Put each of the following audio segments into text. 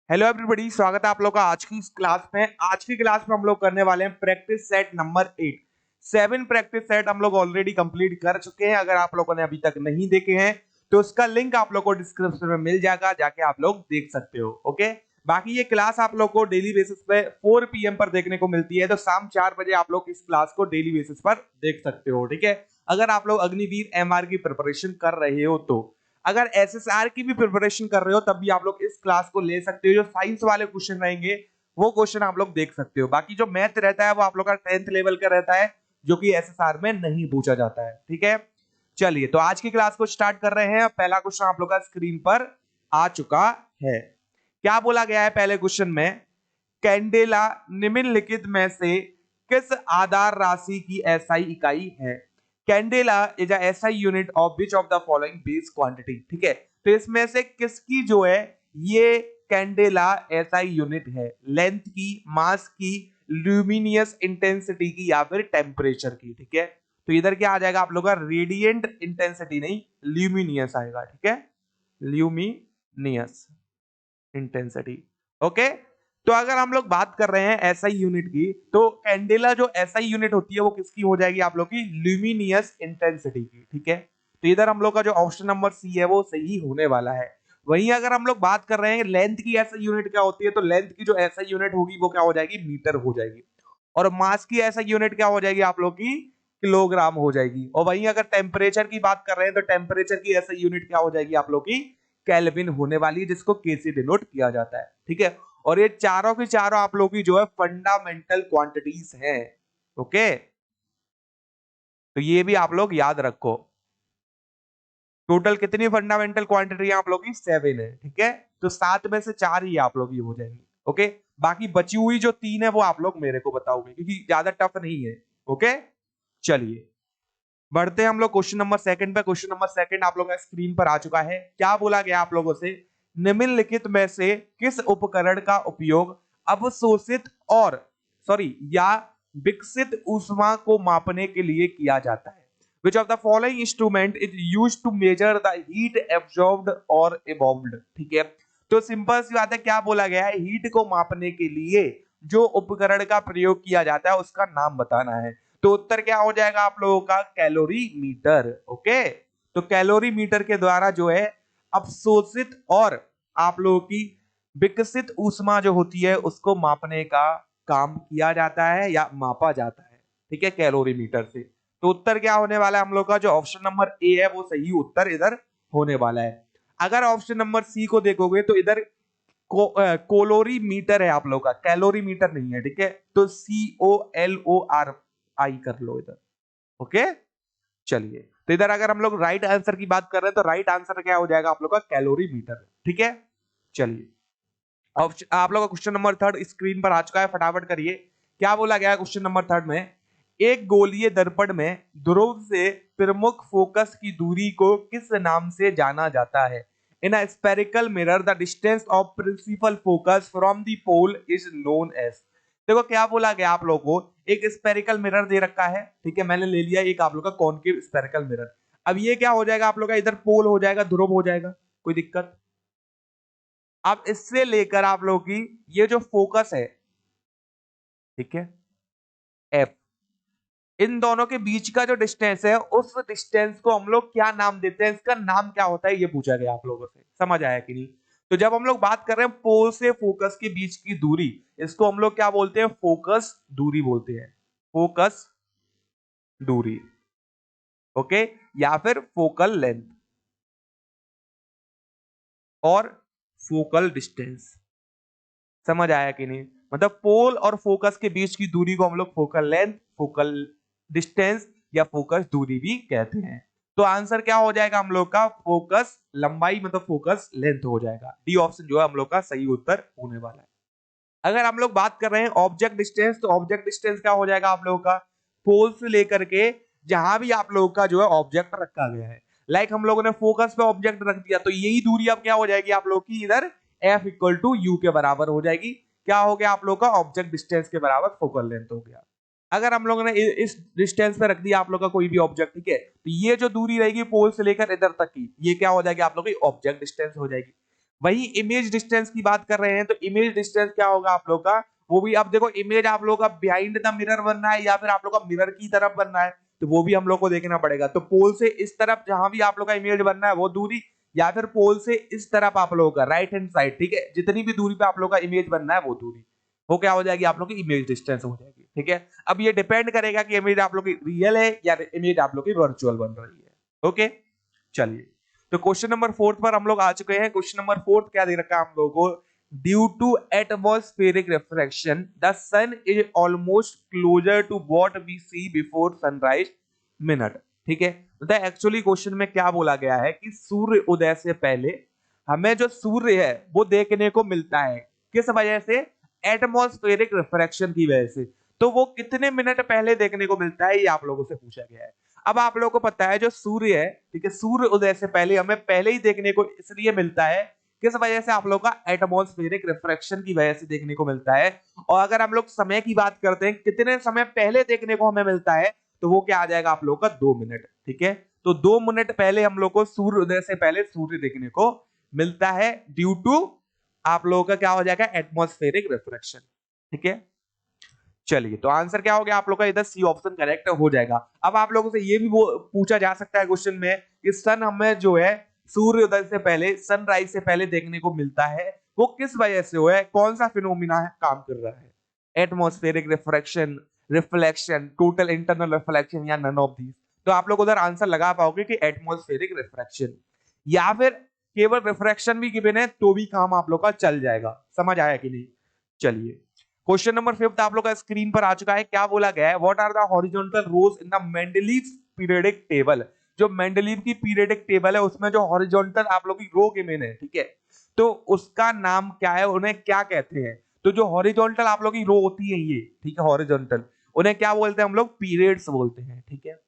Hello everybody, स्वागत है आप लोग का आज की इस क्लास में। आज की क्लास में हम लोग करने वाले हैं practice set number 8। 7 practice set हम लोग ऑलरेडी कंप्लीट कर चुके हैं। अगर आप लोगों ने अभी तक नहीं देखे हैं तो उसका लिंक आप लोग को डिस्क्रिप्शन में मिल जाएगा, जाके आप लोग देख सकते हो। ओके, बाकी ये क्लास आप लोग को डेली बेसिस पे 4 PM पर देखने को मिलती है, तो शाम 4 बजे आप लोग इस क्लास को डेली बेसिस पर देख सकते हो। ठीक है, अगर आप लोग अग्निवीर MR की प्रिपरेशन कर रहे हो तो, अगर SSR की भी प्रिपरेशन कर रहे हो तब भी आप लोग इस क्लास को ले सकते हो। जो साइंस वाले क्वेश्चन रहेंगे वो क्वेश्चन आप लोग देख सकते हो। बाकी जो मैथ रहता है वो आप लोग का 10th लेवल का रहता है, जो कि SSR में नहीं पूछा जाता है। ठीक है, चलिए तो आज की क्लास को स्टार्ट कर रहे हैं। पहला क्वेश्चन आप लोग का स्क्रीन पर आ चुका है। क्या बोला गया है पहले क्वेश्चन में? कैंडेला निम्नलिखित में से किस आधार राशि की SI इकाई है? Candela is a SI unit of which of the following base quantity. ठीक है, तो इसमें से किसकी जो है ये कैंडेला SI यूनिट है? लेंथ की, मास की, ल्यूमिनियस इंटेंसिटी की, या फिर टेम्परेचर की। ठीक है, तो इधर क्या आ जाएगा आप लोग का? रेडिएंट इंटेंसिटी नहीं, ल्यूमिनियस आएगा। ठीक है, ल्यूमिनियस इंटेंसिटी। ओके, तो अगर हम लोग बात कर रहे हैं एसआई यूनिट की, तो कैंडेला जो एसआई यूनिट होती है वो किसकी हो जाएगी आप लोग की? ल्यूमिनियस इंटेंसिटी की। ठीक है, तो इधर हम लोग का जो ऑप्शन नंबर सी है वो सही होने वाला है। वहीं अगर हम लोग बात कर रहे हैं लेंथ की एसआई यूनिट क्या होती है, तो लेंथ की जो एसआई यूनिट होगी वो क्या हो जाएगी? मीटर हो जाएगी। और मास की एसआई यूनिट क्या हो जाएगी आप लोग की? किलोग्राम हो जाएगी। और वहीं अगर टेम्परेचर की बात कर रहे हैं तो टेम्परेचर की एसआई यूनिट क्या हो जाएगी आप लोग की? केल्विन होने वाली है, जिसको के से डिनोट किया जाता है। ठीक है, और ये चारों की चारों आप लोग की जो है फंडामेंटल क्वांटिटीज हैं। ओके, तो ये भी आप लोग याद रखो। टोटल कितनी फंडामेंटल क्वांटिटी आप लोग की? 7 है। ठीक है, तो 7 में से 4 ही आप लोग की हो जाएंगी। ओके, बाकी बची हुई जो 3 है वो आप लोग मेरे को बताओगे, क्योंकि ज्यादा टफ नहीं है। ओके, चलिए बढ़ते हैं हम लोग क्वेश्चन नंबर सेकंड पे। क्वेश्चन नंबर सेकंड आप लोगों का स्क्रीन पर आ चुका है। क्या बोला गया आप लोगों से? निम्नलिखित में से किस उपकरण का उपयोग अवशोषित और या विकसित ऊष्मा को मापने के लिए किया जाता है? Which of the following instrument is used to measure the heat absorbed or evolved? ठीक है, तो सिंपल सी बात है, क्या बोला गया है? हीट को मापने के लिए जो उपकरण का प्रयोग किया जाता है उसका नाम बताना है। तो उत्तर क्या हो जाएगा आप लोगों का? Calorie meter. ओके, तो कैलोरी मीटर के द्वारा जो है अवशोषित और आप लोगों की विकसित ऊष्मा जो होती है उसको मापने का काम किया जाता है या मापा जाता है। ठीक है, कैलोरी मीटर से। तो उत्तर क्या होने वाला है हम लोग का? जो ऑप्शन नंबर ए है वो सही उत्तर इधर होने वाला है। अगर ऑप्शन नंबर सी को देखोगे तो इधर कोलोरी मीटर है आप लोग का, कैलोरी मीटर नहीं है। ठीक है, तो COLORI कर लो इधर। ओके, चलिए तो इधर अगर हम लोग राइट आंसर की बात कर रहे हैं तो राइट आंसर क्या हो जाएगा आप लोग का? Calorie meter. ठीक है, चलिए आप लोग का क्वेश्चन नंबर थर्ड स्क्रीन पर आ चुका है, फटाफट करिए। क्या बोला गया है क्वेश्चन नंबर थर्ड में? एक गोलीय दर्पण में ध्रुव से प्रमुख फोकस की दूरी को किस नाम से जाना जाता है? In a spherical mirror the distance of principal focus from the pole is known as. देखो क्या बोला गया आप लोगों को? एक स्फेरिकल मिरर दे रखा है। ठीक है, मैंने ले लिया एक आप लोग का कॉनकेव स्फेरिकल मिरर। अब ये क्या हो जाएगा आप लोग का? इधर पोल हो जाएगा, ध्रुव हो जाएगा, कोई दिक्कत? अब इससे लेकर आप लोग की ये जो फोकस है, ठीक है, एफ, इन दोनों के बीच का जो डिस्टेंस है उस डिस्टेंस को हम लोग क्या नाम देते हैं? इसका नाम क्या होता है ये पूछा गया आप लोगों से। समझ आया कि नहीं? तो जब हम लोग बात कर रहे हैं पोल से फोकस के बीच की दूरी, इसको हम लोग क्या बोलते हैं? फोकस दूरी बोलते हैं। फोकस दूरी। ओके, या फिर फोकल लेंथ और फोकल डिस्टेंस। समझ आया कि नहीं? मतलब पोल और फोकस के बीच की दूरी को हम लोग फोकल लेंथ, फोकल डिस्टेंस या फोकस दूरी भी कहते हैं। तो आंसर क्या हो जाएगा हम लोग का? फोकस लंबाई मतलब फोकस लेंथ हो जाएगा। डी ऑप्शन जो है हम लोग का सही उत्तर होने वाला है। अगर हम लोग बात कर रहे हैं ऑब्जेक्ट डिस्टेंस, तो ऑब्जेक्ट डिस्टेंस क्या हो जाएगा आप लोगों का? पोल से लेकर के जहां भी आप लोगों का जो है ऑब्जेक्ट रखा गया है, लाइक हम लोगों ने फोकस पे ऑब्जेक्ट रख दिया, तो यही दूरी अब क्या हो जाएगी आप लोग की? इधर F इक्वल टू यू के बराबर हो जाएगी। क्या हो गया आप लोग का? ऑब्जेक्ट डिस्टेंस के बराबर फोकल लेंथ हो गया। अगर हम लोगों ने इस डिस्टेंस पे रख दिया आप लोग का कोई भी ऑब्जेक्ट, ठीक है, तो ये जो दूरी रहेगी पोल से लेकर इधर तक की, ये क्या हो जाएगी आप लोग की? ऑब्जेक्ट डिस्टेंस हो जाएगी। वही इमेज डिस्टेंस की बात कर रहे हैं, तो इमेज डिस्टेंस क्या होगा आप लोग का, वो भी अब देखो इमेज आप लोग का बिहाइंड द मिरर बनना है या फिर आप लोग का मिरर की तरफ बनना है, तो वो भी हम लोग को देखना पड़ेगा। तो पोल से इस तरफ जहां भी आप लोग का इमेज बनना है वो दूरी, या फिर पोल से इस तरफ आप लोगों का राइट हैंड साइड, ठीक है, जितनी भी दूरी पे आप लोग का इमेज बनना है वो दूरी, वो क्या हो जाएगी आप लोग की इमेज डिस्टेंस हो जाएगी, ठीक है। अब ये डिपेंड करेगा कि इमेज आप लोग की रियल है या इमेज आप लोग की वर्चुअल बन रही है। ओके, चलिए, तो क्वेश्चन नंबर 4 पर हम लोग आ चुके हैं। क्वेश्चन नंबर 4 क्या दे रखा है हम लोगों को, due to atmospheric refraction the sun is almost closer to what we see before sunrise minute, ठीक है। तो एक्चुअली क्वेश्चन में क्या बोला गया है कि सूर्य उदय से पहले हमें जो सूर्य है वो देखने को मिलता है, किस वजह से, एटमॉस्फेरिक रिफ्रैक्शन की वजह से। तो वो कितने मिनट पहले देखने को मिलता है ये आप लोगों से पूछा गया है। अब आप लोगों को पता है जो सूर्य है, ठीक है, सूर्य उदय से पहले हमें पहले ही देखने को इसलिए मिलता है, किस वजह से, आप लोग का एटमॉस्फेरिक रिफ्रैक्शन की वजह से देखने को मिलता है। और अगर हम लोग समय की बात करते हैं कितने समय पहले देखने को हमें मिलता है, तो वो क्या आ जाएगा आप लोग का 2 मिनट, ठीक है। तो 2 मिनट पहले हम लोग को सूर्य उदय से पहले सूर्य देखने को मिलता है, ड्यू टू आप लोगों का क्या हो जाएगा, एटमॉस्फेरिक रिफ्रैक्शन, ठीक है। चलिए, तो आंसर क्या हो गया आप लोग का, इधर सी ऑप्शन करेक्ट हो जाएगा। अब आप लोगों से ये भी पूछा जा सकता है क्वेश्चन में कि सन हमें जो है सूर्योदय से पहले, सनराइज से पहले देखने को मिलता है, वो किस वजह से हुआ है, कौन सा फिनोमिना है काम कर रहा है, atmospheric refraction, reflection, total internal reflection या नन ऑफ दीज। तो आप लोग उधर आंसर लगा पाओगे कि एटमॉस्फेरिक रिफ्रैक्शन, या फिर केवल रिफ्रैक्शन भी गिवन है तो भी काम आप लोग का चल जाएगा। समझ आया कि नहीं। चलिए, क्वेश्चन नंबर 5 आप लोग का स्क्रीन पर आ चुका है। क्या बोला गया है, what are the horizontal rows in the Mendeleev periodic table. जो मेंडलीव की पीरियोडिक टेबल है उसमें जो हॉरिजॉन्टल आप लोग की रो गिवन है, ठीक है, तो उसका नाम क्या है, उन्हें क्या कहते हैं। तो जो हॉरिजॉन्टल आप लोग की रो होती है ये, ठीक है, हॉरिजॉन्टल, उन्हें क्या बोलते हैं हम लोग, पीरियड्स बोलते हैं, ठीक है।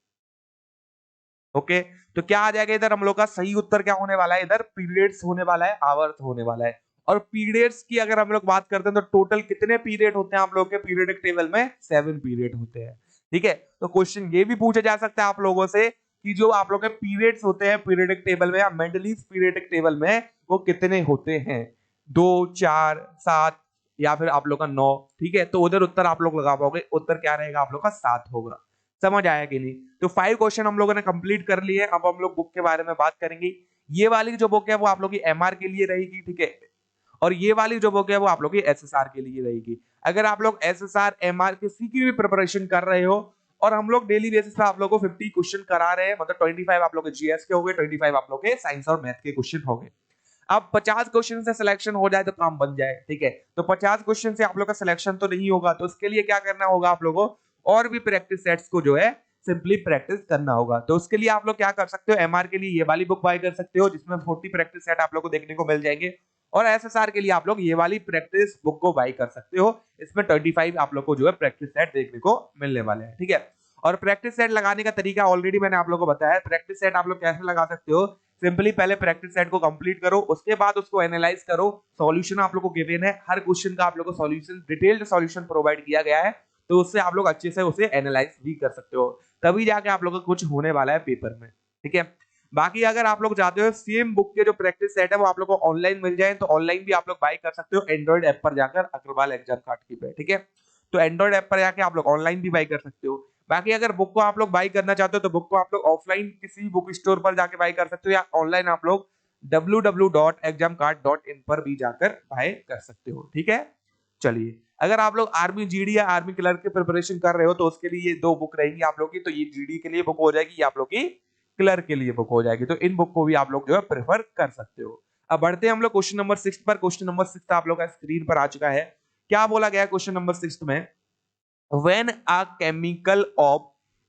ओके, तो क्या आ जाएगा इधर हम लोग का सही उत्तर क्या होने वाला है, इधर पीरियड्स होने वाला है, आवर्त होने वाला है। और पीरियड्स की अगर हम लोग बात करते हैं तो टोटल कितने पीरियड होते हैं आप लोग के पीरियडिक टेबल में, 7 पीरियड होते हैं, ठीक है। तो क्वेश्चन ये भी पूछा जा सकता है आप लोगों से कि जो आप लोग के पीरियड्स होते हैं पीरियडिक टेबल में या मेंडलीव पीरियडिक टेबल में वो कितने होते हैं, 2, 4, 7 या फिर आप लोग का 9, ठीक है। तो उधर उत्तर आप लोग लगा पाओगे, उत्तर क्या रहेगा आप लोग का 7 होगा। समझ आया कि नहीं। तो 5 क्वेश्चन हम लोगों ने कंप्लीट कर लिए। अब हम लोग बुक के बारे में बात करेंगे। ये वाली जो बुक है वो आप लोग की एमआर के लिए रहेगी, ठीक है, और ये वाली जो बुक है वो आप लोग की एसएसआर के लिए रहेगी। अगर आप लोग एसएसआर एमआर किसी की भी प्रिपरेशन कर रहे हो और हम लोग डेली बेसिस पे आप लोग को 50 क्वेश्चन करा रहे हैं, मतलब 25 आप लोग के जीएस के हो गए, 25 आप लोग के साइंस और मैथ के क्वेश्चन हो गए। अब 50 क्वेश्चन से सिलेक्शन हो जाए तो काम बन जाए, ठीक है। तो 50 क्वेश्चन से आप लोग का सिलेक्शन तो नहीं होगा, तो उसके लिए क्या करना होगा आप लोगों को, और भी प्रैक्टिस सेट्स को जो है सिंपली प्रैक्टिस करना होगा। तो उसके लिए आप लोग क्या कर सकते हो, एमआर के लिए ये वाली बुक बाय कर सकते हो जिसमें 40 प्रैक्टिस सेट आप लोग को देखने को मिल जाएंगे, और एसएसआर के लिए आप लोग ये वाली प्रैक्टिस बुक को बाय कर सकते हो। इसमें 25 आप लोग को जो है प्रैक्टिस सेट देखने को मिलने वाले हैं, ठीक है। और प्रैक्टिस सेट लगाने का तरीका ऑलरेडी मैंने आप लोग को बताया। प्रैक्टिस सेट आप लोग कैसे लगा सकते हो, सिंपली पहले प्रैक्टिस सेट को कंप्लीट करो, उसके बाद उसको एनालाइज करो। सॉल्यूशन आप लोग को गिवन है, हर क्वेश्चन का आप लोग को सॉल्यूशन, डिटेल्ड सॉल्यूशन प्रोवाइड किया गया है, तो उससे आप लोग अच्छे से उसे एनालाइज भी कर सकते हो, तभी जाके आप लोग को कुछ होने वाला है पेपर में, ठीक है। बाकी अगर आप लोग चाहते हो सेम बुक के जो प्रैक्टिस सेट है वो आप लोग को ऑनलाइन मिल जाए, तो ऑनलाइन भी आप लोग बाय कर सकते हो एंड्रॉइड ऐप पर जाकर, अग्रवाल एग्जाम कार्ड की पे, ठीक है। तो एंड्रॉइड ऐप पर जाके आप लोग ऑनलाइन भी बाय कर सकते हो। बाकी अगर बुक को आप लोग बाय करना चाहते हो तो बुक को आप लोग ऑफलाइन किसी बुक स्टोर पर जाके बाय कर सकते हो, या ऑनलाइन आप लोग www.examcard.in पर भी जाकर बाय कर सकते हो, ठीक है। चलिए, अगर आप लोग आर्मी जीडी या आर्मी क्लर्क की प्रिपरेशन कर रहे हो तो उसके लिए ये 2 बुक रहेंगी आप लोग की। तो ये जीडी के लिए बुक हो जाएगी, ये आप लोग की क्लर्क के लिए बुक हो जाएगी। तो इन बुक को भी आप लोग जो है प्रेफर कर सकते हो। अब बढ़ते हैं हम लोग क्वेश्चन नंबर 6 पर। क्वेश्चन नंबर 6 आप लोग का स्क्रीन पर आ चुका है। क्या बोला गया है क्वेश्चन नंबर 6 में, when a chemical of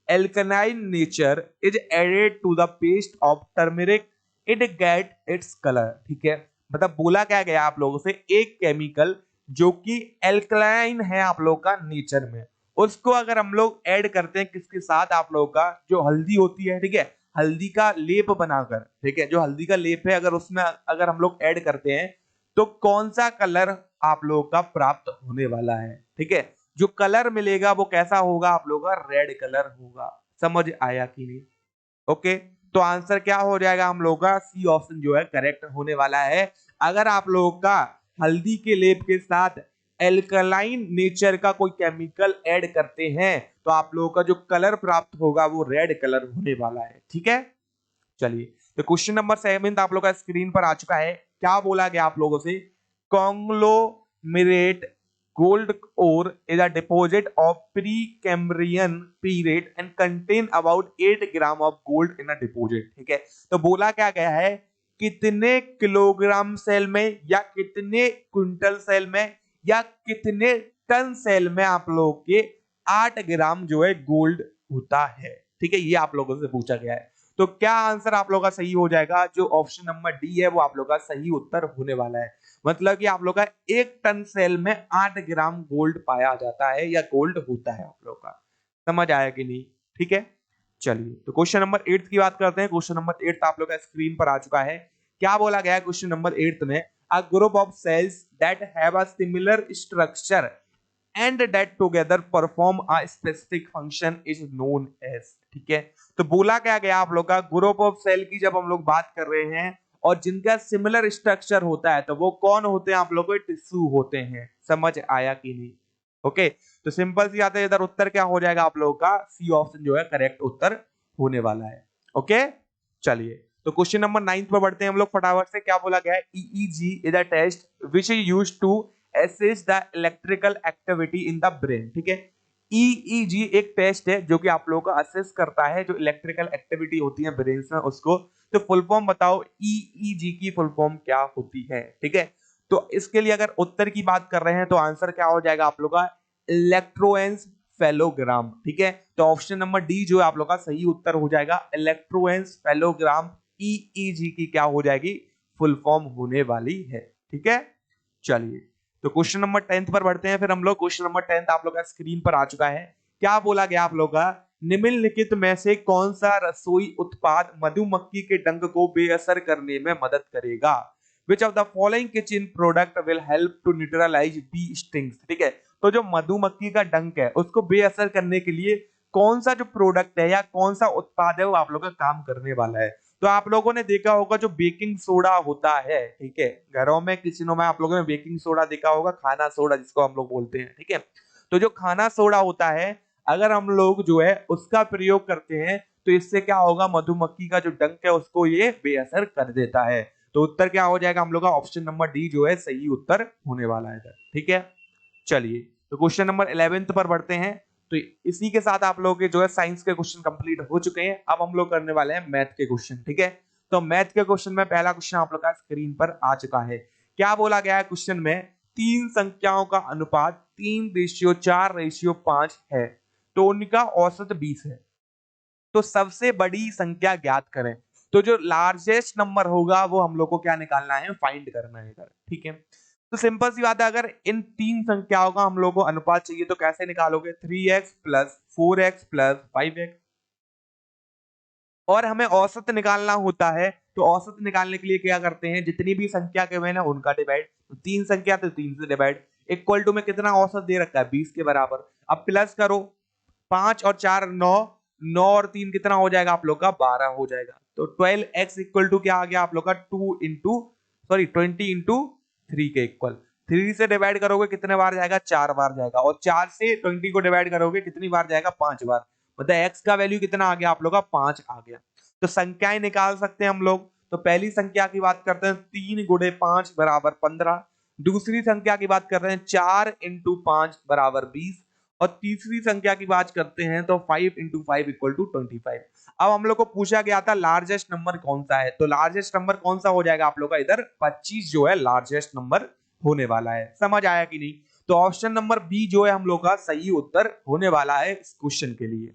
alkaline nature is added to the paste of turmeric it get its color, ठीक है। मतलब बोला क्या गया आप लोगों से, एक केमिकल जो कि एल्कलाइन है आप लोग का नेचर में, उसको अगर हम लोग ऐड करते हैं किसके साथ, आप लोगों का जो हल्दी होती है, ठीक है, हल्दी का लेप बनाकर, ठीक है, जो हल्दी का लेप है अगर उसमें अगर हम लोग ऐड करते हैं तो कौन सा कलर आप लोगों का प्राप्त होने वाला है, ठीक है। जो कलर मिलेगा वो कैसा होगा आप लोगों का, रेड कलर होगा। समझ आया कि नहीं। ओके, तो आंसर क्या हो जाएगा हम लोगों का, सी ऑप्शन जो है करेक्ट होने वाला है। अगर आप लोगों का हल्दी के लेप के साथ एल्कलाइन नेचर का कोई केमिकल ऐड करते हैं तो आप लोगों का जो कलर प्राप्त होगा वो रेड कलर होने वाला है। ठीक है, चलिए तो क्वेश्चन नंबर 7 आप लोग का स्क्रीन पर आ चुका है। क्या बोला गया आप लोगों से, conglomerate gold ore is a deposit of pre-Cambrian period and contain about 8 gram of gold in a deposit। ठीक है, तो बोला क्या गया है, कितने किलोग्राम सेल में या कितने क्विंटल सेल में या कितने टन सेल में आप लोग के 8 ग्राम जो है गोल्ड होता है। ठीक है, ये आप लोगों से पूछा गया है। तो क्या आंसर आप लोग का सही हो जाएगा, जो ऑप्शन नंबर डी है वो आप लोग का सही उत्तर होने वाला है। मतलब कि आप लोग का 1 टन सेल में 8 ग्राम गोल्ड पाया जाता है या गोल्ड होता है। आप लोग का समझ आया कि नहीं? ठीक है, चलिए तो क्वेश्चन नंबर 8 की बात करते हैं। क्वेश्चन नंबर 8 आप लोग का स्क्रीन पर आ चुका है। क्या बोला गया है क्वेश्चन नंबर 8 में, a group of cells that have a similar structure and that together perform a specific function is known as. ठीक है, तो बोला क्या गया आप लोग का, ग्रुप ऑफ सेल की जब हम लोग बात कर रहे हैं और जिनका सिमिलर स्ट्रक्चर होता है तो वो कौन होते हैं आप लोगों के, टिश्यू होते हैं। समझ आया कि नहीं? ओके, तो सिंपल सी बात है, इधर उत्तर क्या हो जाएगा आप लोगों का, सी ऑप्शन जो है करेक्ट उत्तर होने वाला है। ओके, चलिए तो क्वेश्चन नंबर 9 पर बढ़ते हैं हम लोग फटाफट से। क्या बोला गया है, EEG is a test which is used to assess the electrical activity in the brain. ठीक है, ईईजी एक टेस्ट है जो कि आप लोगों को असेस करता है जो इलेक्ट्रिकल एक्टिविटी होती है ब्रेन में उसको। तो फुल फॉर्म बताओ, ईईजी की फुल फॉर्म क्या होती है। ठीक है, तो इसके लिए अगर उत्तर की बात कर रहे हैं तो आंसर क्या हो जाएगा आप लोग का, इलेक्ट्रोएन्सेफेलोग्राम। ठीक है, तो ऑप्शन नंबर डी जो है आप लोग का सही उत्तर हो जाएगा, इलेक्ट्रोएन्सेफेलोग्राम ईईजी की क्या हो जाएगी, फुल फॉर्म होने वाली है। ठीक है, चलिए तो क्वेश्चन नंबर 10 पर बढ़ते हैं फिर हम लोग। क्वेश्चन नंबर 10 आप लोग का स्क्रीन पर आ चुका है। क्या बोला गया आप लोग का, निम्नलिखित में से कौन सा रसोई उत्पाद मधुमक्खी के डंक को बेअसर करने में मदद करेगा। Which of the following kitchen product will help to neutralize bee stings। ठीक है, तो जो मधुमक्खी का डंक है उसको बेअसर करने के लिए कौन सा जो प्रोडक्ट है या कौन सा उत्पाद है वो आप लोग का काम करने वाला है। तो आप लोगों ने देखा होगा जो बेकिंग सोडा होता है, ठीक है, घरों में किचनों में आप लोगों ने बेकिंग सोडा देखा होगा, खाना सोडा जिसको हम लोग बोलते हैं। ठीक है, तो जो खाना सोडा होता है अगर हम लोग जो है उसका प्रयोग करते हैं तो इससे क्या होगा, मधुमक्खी का जो डंक है उसको ये बेअसर कर देता है। तो उत्तर क्या हो जाएगा हम लोग का, ऑप्शन नंबर डी जो है सही उत्तर होने वाला है। ठीक है, चलिए तो क्वेश्चन नंबर 11 पर बढ़ते हैं। तो इसी के साथ आप लोगों के जो है साइंस के क्वेश्चन कंप्लीट हो चुके हैं। अब हम लोग करने वाले हैं मैथ के क्वेश्चन। ठीक है, तो मैथ के क्वेश्चन में पहला क्वेश्चन आप लोग का स्क्रीन पर आ चुका है। क्या बोला गया है क्वेश्चन में, तीन संख्याओं का अनुपात 3:4:5 है तो उनका औसत 20 है, तो सबसे बड़ी संख्या ज्ञात करें। तो जो लार्जेस्ट नंबर होगा वो हम लोग को क्या निकालना है, फाइंड करना है इधर। ठीक है, तो सिंपल सी बात है, अगर इन तीन संख्याओं का हम लोग को अनुपात चाहिए तो कैसे निकालोगे, 3x plus 4x plus 5x। और हमें औसत निकालना होता है तो औसत निकालने के लिए क्या करते हैं, जितनी भी संख्या के हुए ना उनका डिवाइड, तो तीन संख्या तो 3 से डिवाइड, इक्वल टू में कितना औसत दे रखा है 20 के बराबर। अब प्लस करो, 5 और 4 9, 9 और 3 कितना हो जाएगा आप लोग का 12 हो जाएगा। तो 12x इक्वल टू क्या आ गया आप लोग का 20 इंटू 3 के इक्वल। 3 से डिवाइड करोगे कितने बार जाएगा, 4 बार जाएगा। और 4 से 20 को डिवाइड करोगे कितनी बार जाएगा, 5 बार। मतलब x का वैल्यू कितना आ गया आप लोग का, 5 आ गया। तो संख्याएं निकाल सकते हैं हम लोग। तो पहली संख्या की बात करते हैं, 3 गुणे 5 बराबर 15। दूसरी संख्या की बात कर रहे हैं, 4 इंटू 5 बराबर 20। और तीसरी संख्या की बात करते हैं तो 5 इंटू 5 इक्वल टू 25। अब हम लोग को पूछा गया था लार्जेस्ट नंबर कौन सा है, तो लार्जेस्ट नंबर कौन सा हो जाएगा आप लोग का, इधर 25 जो है लार्जेस्ट नंबर होने वाला है। समझ आया कि नहीं? तो ऑप्शन नंबर बी जो है हम लोग का सही उत्तर होने वाला है इस क्वेश्चन के लिए।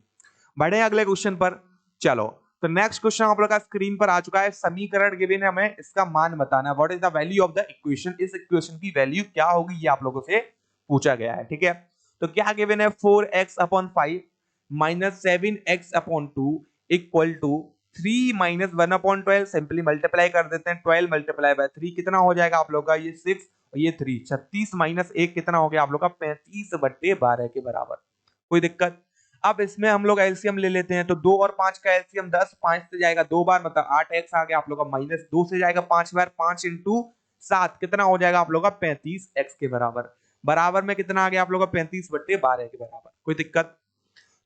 बढ़े अगले क्वेश्चन पर। चलो तो नेक्स्ट क्वेश्चन आप लोग का स्क्रीन पर आ चुका है। समीकरण गिवन है, हमें इसका मान बताना है। What is the value of the equation, इस इक्वेशन की वैल्यू क्या होगी ये आप लोगों से पूछा गया है। ठीक है, तो क्या गिवन है, 4x/5 minus 7x/2 equal to 3 minus 1/12। Simply multiply कर देते हैं, 12 मल्टीप्लाई बाय 3 कितना हो जाएगा आप लोग का, ये 6 और ये 3, 36 माइनस 1 कितना हो गया आप लोग का, 35/12 के बराबर। कोई दिक्कत? अब इसमें हम लोग एलसीएम ले लेते हैं, तो 2 और 5 का एलसीएम 10, 5 से जाएगा 2 बार, मतलब 8x आ गया आप लोग का, माइनस 2 से जाएगा 5 बार, 5 इंटू 7 कितना हो जाएगा आप लोगों का 35x के बराबर। बराबर में कितना आ गया आप लोगों का 35/12 के बराबर। कोई दिक्कत?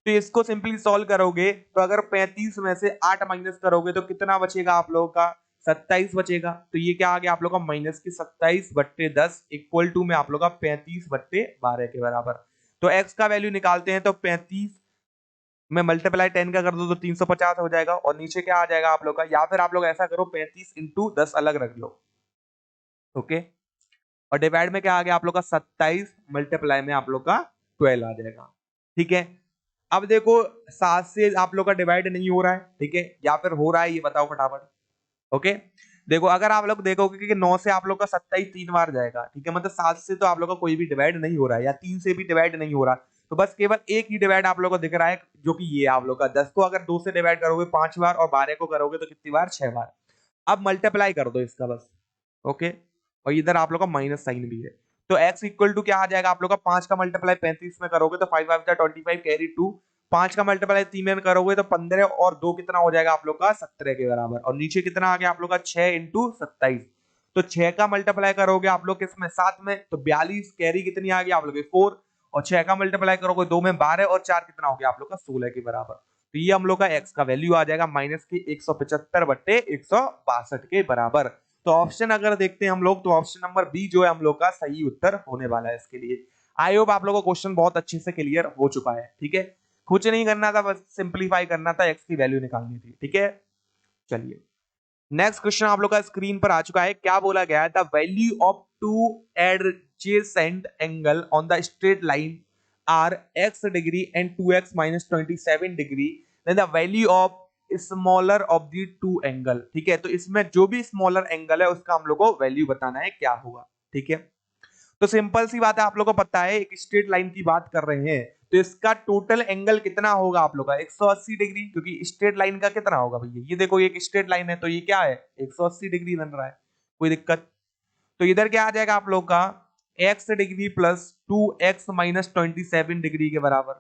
तो इसको सिंपली सॉल्व करोगे तो अगर 35 में से 8 माइनस करोगे तो कितना बचेगा आप लोगों का 27 बचेगा। तो ये क्या आ गया आप लोगों का माइनस की 27/10 इक्वल टू में आप लोगों का 35/12 के बराबर। तो x का वैल्यू निकालते हैं तो 35 में मल्टीप्लाई 10 का कर दो तो 350 हो जाएगा और नीचे क्या आ जाएगा आप लोग का, या फिर आप लोग ऐसा करो 35 इंटू 10 अलग रख लो। ओके, और डिवाइड में क्या आ गया आप लोग का 27 मल्टीप्लाई में आप लोग का 12 आ जाएगा। ठीक है, अब देखो 7 से आप लोग का डिवाइड नहीं हो रहा है, ठीक है, या फिर हो रहा है ये बताओ फटाफट। ओके, देखो अगर आप लोग देखोगे कि 9 से आप लोग का 27 3 बार जाएगा, ठीक है, मतलब 7 से तो आप लोग का कोई भी डिवाइड नहीं हो रहा है या 3 से भी डिवाइड नहीं हो रहा, तो बस केवल एक ही डिवाइड आप लोग को दिख रहा है जो कि ये आप लोग का 10 को अगर 2 से डिवाइड करोगे 5 बार और 12 को करोगे तो कितनी बार 6 बार। अब मल्टीप्लाई कर दो इसका बस। ओके, और इधर आप लोग का माइनस साइन भी है तो x इक्वल टू क्या आ जाएगा आप लोग का 5 का मल्टीप्लाई 35 में करोगे तो 5 5 25 कैरी 2, 5 का मल्टीप्लाई 3 में करोगे तो 15 और 2 कितना हो जाएगा आप लोग का 17 के बराबर। और नीचे कितना आ गया आप लोग का 6 इंटू 27, तो 6 का मल्टीप्लाई करोगे आप लोग किसमें 7 में तो 42 कैरी कितनी आ गई आप लोग की 4, और 6 का मल्टीप्लाई करोगे 2 में 12 और 4 कितना हो गया आप लोग का 16 के बराबर। तो ये हम लोग का x का वैल्यू आ जाएगा माइनस की 175/162 के बराबर। तो ऑप्शन अगर देखते हैं हम लोग तो ऑप्शन नंबर बी जो है हम लोग का सही उत्तर होने वाला है इसके लिए। आई होप आप लोगों को क्वेश्चन बहुत अच्छे से क्लियर हो चुका है। ठीक है, कुछ नहीं करना था, बस सिंपलीफाई करना था, एक्स की वैल्यू निकालनी थी। ठीक है, चलिए नेक्स्ट क्वेश्चन आप लोग का स्क्रीन पर आ चुका है। क्या बोला गया है, the value of two adjacent angle on the straight line are x degree and 2x minus 27 degree, then the value of smaller of the two angle. ठीक है, तो इसमें जो भी स्मॉलर एंगल है उसका हम लोग को वैल्यू बताना है क्या होगा। ठीक है, तो सिंपल सी बात है, आप लोग को पता है एक स्ट्रेट लाइन की बात कर रहे हैं तो इसका टोटल एंगल कितना होगा आप लोग का 180 डिग्री, क्योंकि स्ट्रेट लाइन का कितना होगा भैया, ये देखो ये एक स्ट्रेट लाइन है तो ये क्या है 180 डिग्री बन रहा है। कोई दिक्कत? तो इधर क्या आ जाएगा आप लोग का x degree plus 2x minus 27 degree के बराबर।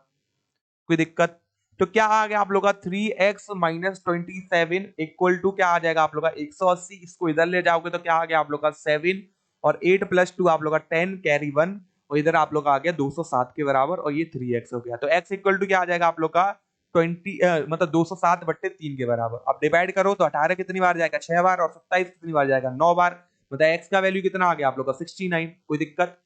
कोई दिक्कत? तो क्या आ गया आप लोग का 3x माइनस 27 इक्वल टू क्या आ जाएगा आप लोग का 180। इसको इधर ले जाओगे तो क्या आ गया आप लोग का 7 और 8 प्लस 2 आप लोग का 10 कैरी 1 और इधर आप लोग का आ गया 207 के बराबर और ये 3x हो गया। तो x इक्वल टू क्या आ जाएगा आप लोग का 20 मतलब 207/3 के बराबर। अब डिवाइड करो तो 18 कितनी बार जाएगा 6 बार और 27 कितनी बार जाएगा 9 बार। मतलब x का वैल्यू कितना आ गया आप लोग का 69। कोई दिक्कत?